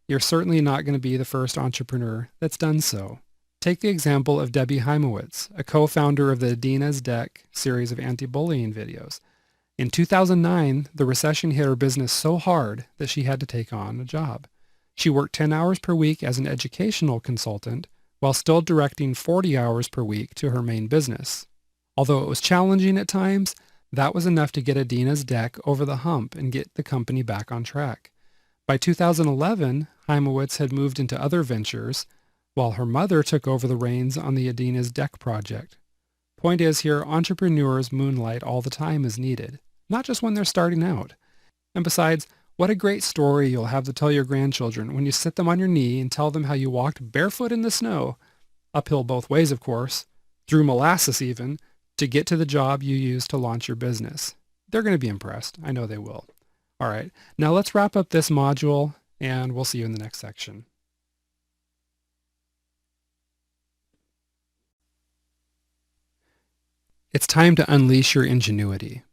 you're certainly not going to be the first entrepreneur that's done so. Take the example of Debbie Heimowitz, a co-founder of the Adina's Deck series of anti-bullying videos. In 2009, the recession hit her business so hard that she had to take on a job. She worked 10 hours per week as an educational consultant while still directing 40 hours per week to her main business. Although it was challenging at times, that was enough to get Adina's Deck over the hump and get the company back on track. By 2011, Heimowitz had moved into other ventures, while her mother took over the reins on the Adina's Deck project. Point is here, entrepreneurs moonlight all the time as needed, not just when they're starting out. And besides, what a great story you'll have to tell your grandchildren when you sit them on your knee and tell them how you walked barefoot in the snow, uphill both ways of course, through molasses even, to get to the job you used to launch your business. They're going to be impressed. I know they will. All right, now let's wrap up this module, and we'll see you in the next section. It's time to unleash your ingenuity.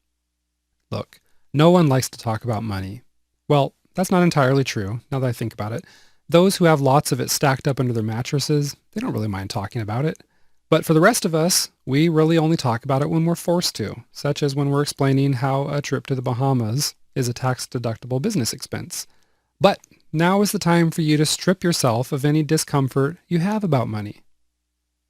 Look, no one likes to talk about money. Well, that's not entirely true, now that I think about it. Those who have lots of it stacked up under their mattresses, they don't really mind talking about it. But for the rest of us, we really only talk about it when we're forced to, such as when we're explaining how a trip to the Bahamas is a tax-deductible business expense. But now is the time for you to strip yourself of any discomfort you have about money.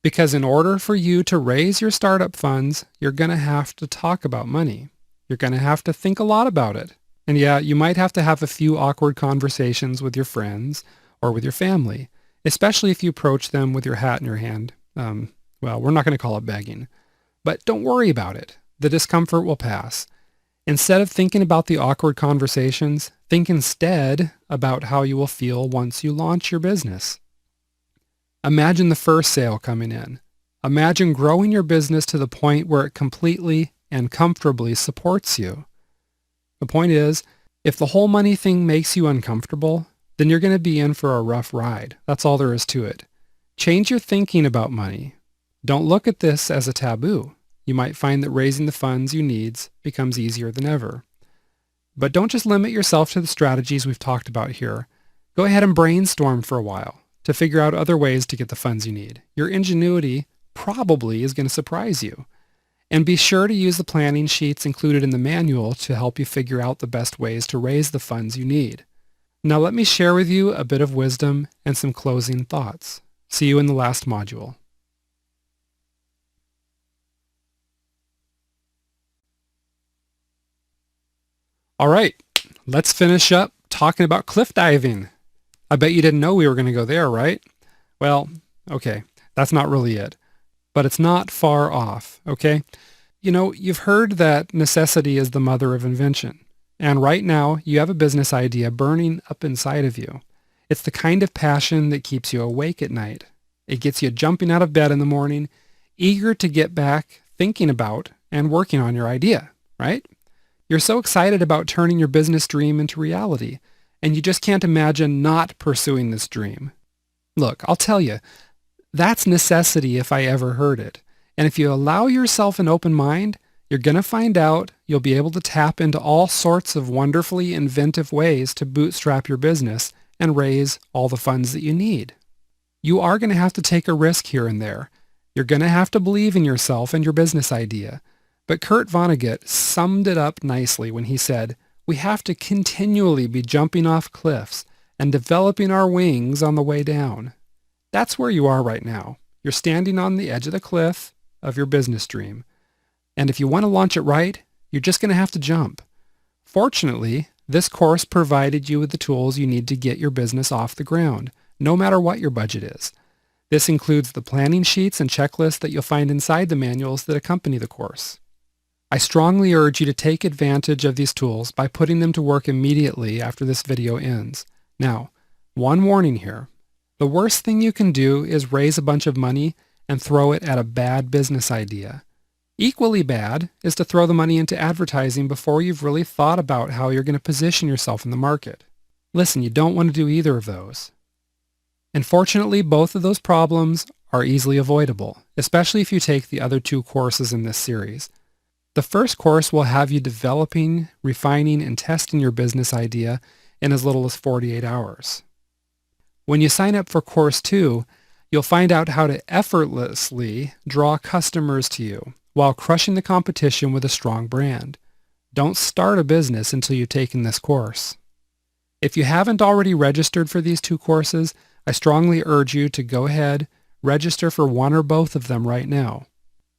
Because in order for you to raise your startup funds, you're going to have to talk about money. You're going to have to think a lot about it. And yeah, you might have to have a few awkward conversations with your friends or with your family, especially if you approach them with your hat in your hand. Well, we're not going to call it begging. But don't worry about it. The discomfort will pass. Instead of thinking about the awkward conversations, think instead about how you will feel once you launch your business. Imagine the first sale coming in. Imagine growing your business to the point where it completely and comfortably supports you. The point is, if the whole money thing makes you uncomfortable, then you're going to be in for a rough ride. That's all there is to it. Change your thinking about money. Don't look at this as a taboo. you might find that raising the funds you need becomes easier than ever. But don't just limit yourself to the strategies we've talked about here. Go ahead and brainstorm for a while to figure out other ways to get the funds you need. Your ingenuity probably is going to surprise you. And be sure to use the planning sheets included in the manual to help you figure out the best ways to raise the funds you need. Now let me share with you a bit of wisdom and some closing thoughts. See you in the last module. All right, let's finish up talking about cliff diving. I bet you didn't know we were going to go there, right? Well, okay, that's not really it, but it's not far off, okay? You know, you've heard that necessity is the mother of invention, and right now you have a business idea burning up inside of you. It's the kind of passion that keeps you awake at night. It gets you jumping out of bed in the morning, eager to get back thinking about and working on your idea, right? You're so excited about turning your business dream into reality, and you just can't imagine not pursuing this dream. Look, I'll tell you, that's necessity if I ever heard it. And if you allow yourself an open mind, you're going to find out you'll be able to tap into all sorts of wonderfully inventive ways to bootstrap your business and raise all the funds that you need. You are going to have to take a risk here and there. You're going to have to believe in yourself and your business idea. But Kurt Vonnegut summed it up nicely when he said, "We have to continually be jumping off cliffs and developing our wings on the way down." That's where you are right now. You're standing on the edge of the cliff of your business dream. And if you want to launch it right, you're just going to have to jump. Fortunately, this course provided you with the tools you need to get your business off the ground, no matter what your budget is. This includes the planning sheets and checklists that you'll find inside the manuals that accompany the course. I strongly urge you to take advantage of these tools by putting them to work immediately after this video ends. Now, one warning here. The worst thing you can do is raise a bunch of money and throw it at a bad business idea. Equally bad is to throw the money into advertising before you've really thought about how you're going to position yourself in the market. Listen, you don't want to do either of those. And fortunately, both of those problems are easily avoidable, especially if you take the other two courses in this series. The first course will have you developing, refining, and testing your business idea in as little as 48 hours. When you sign up for Course 2, you'll find out how to effortlessly draw customers to you while crushing the competition with a strong brand. Don't start a business until you've taken this course. If you haven't already registered for these two courses, I strongly urge you to go ahead, register for one or both of them right now.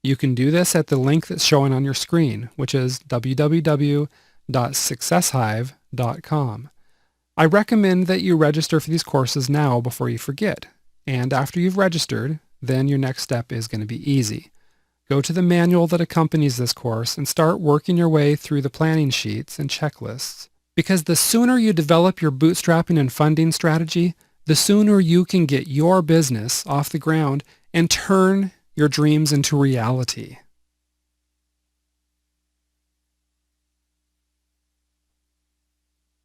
You can do this at the link that's showing on your screen, which is www.successhive.com. I recommend that you register for these courses now before you forget. And after you've registered, then your next step is going to be easy. Go to the manual that accompanies this course and start working your way through the planning sheets and checklists. Because the sooner you develop your bootstrapping and funding strategy, the sooner you can get your business off the ground and turn your dreams into reality.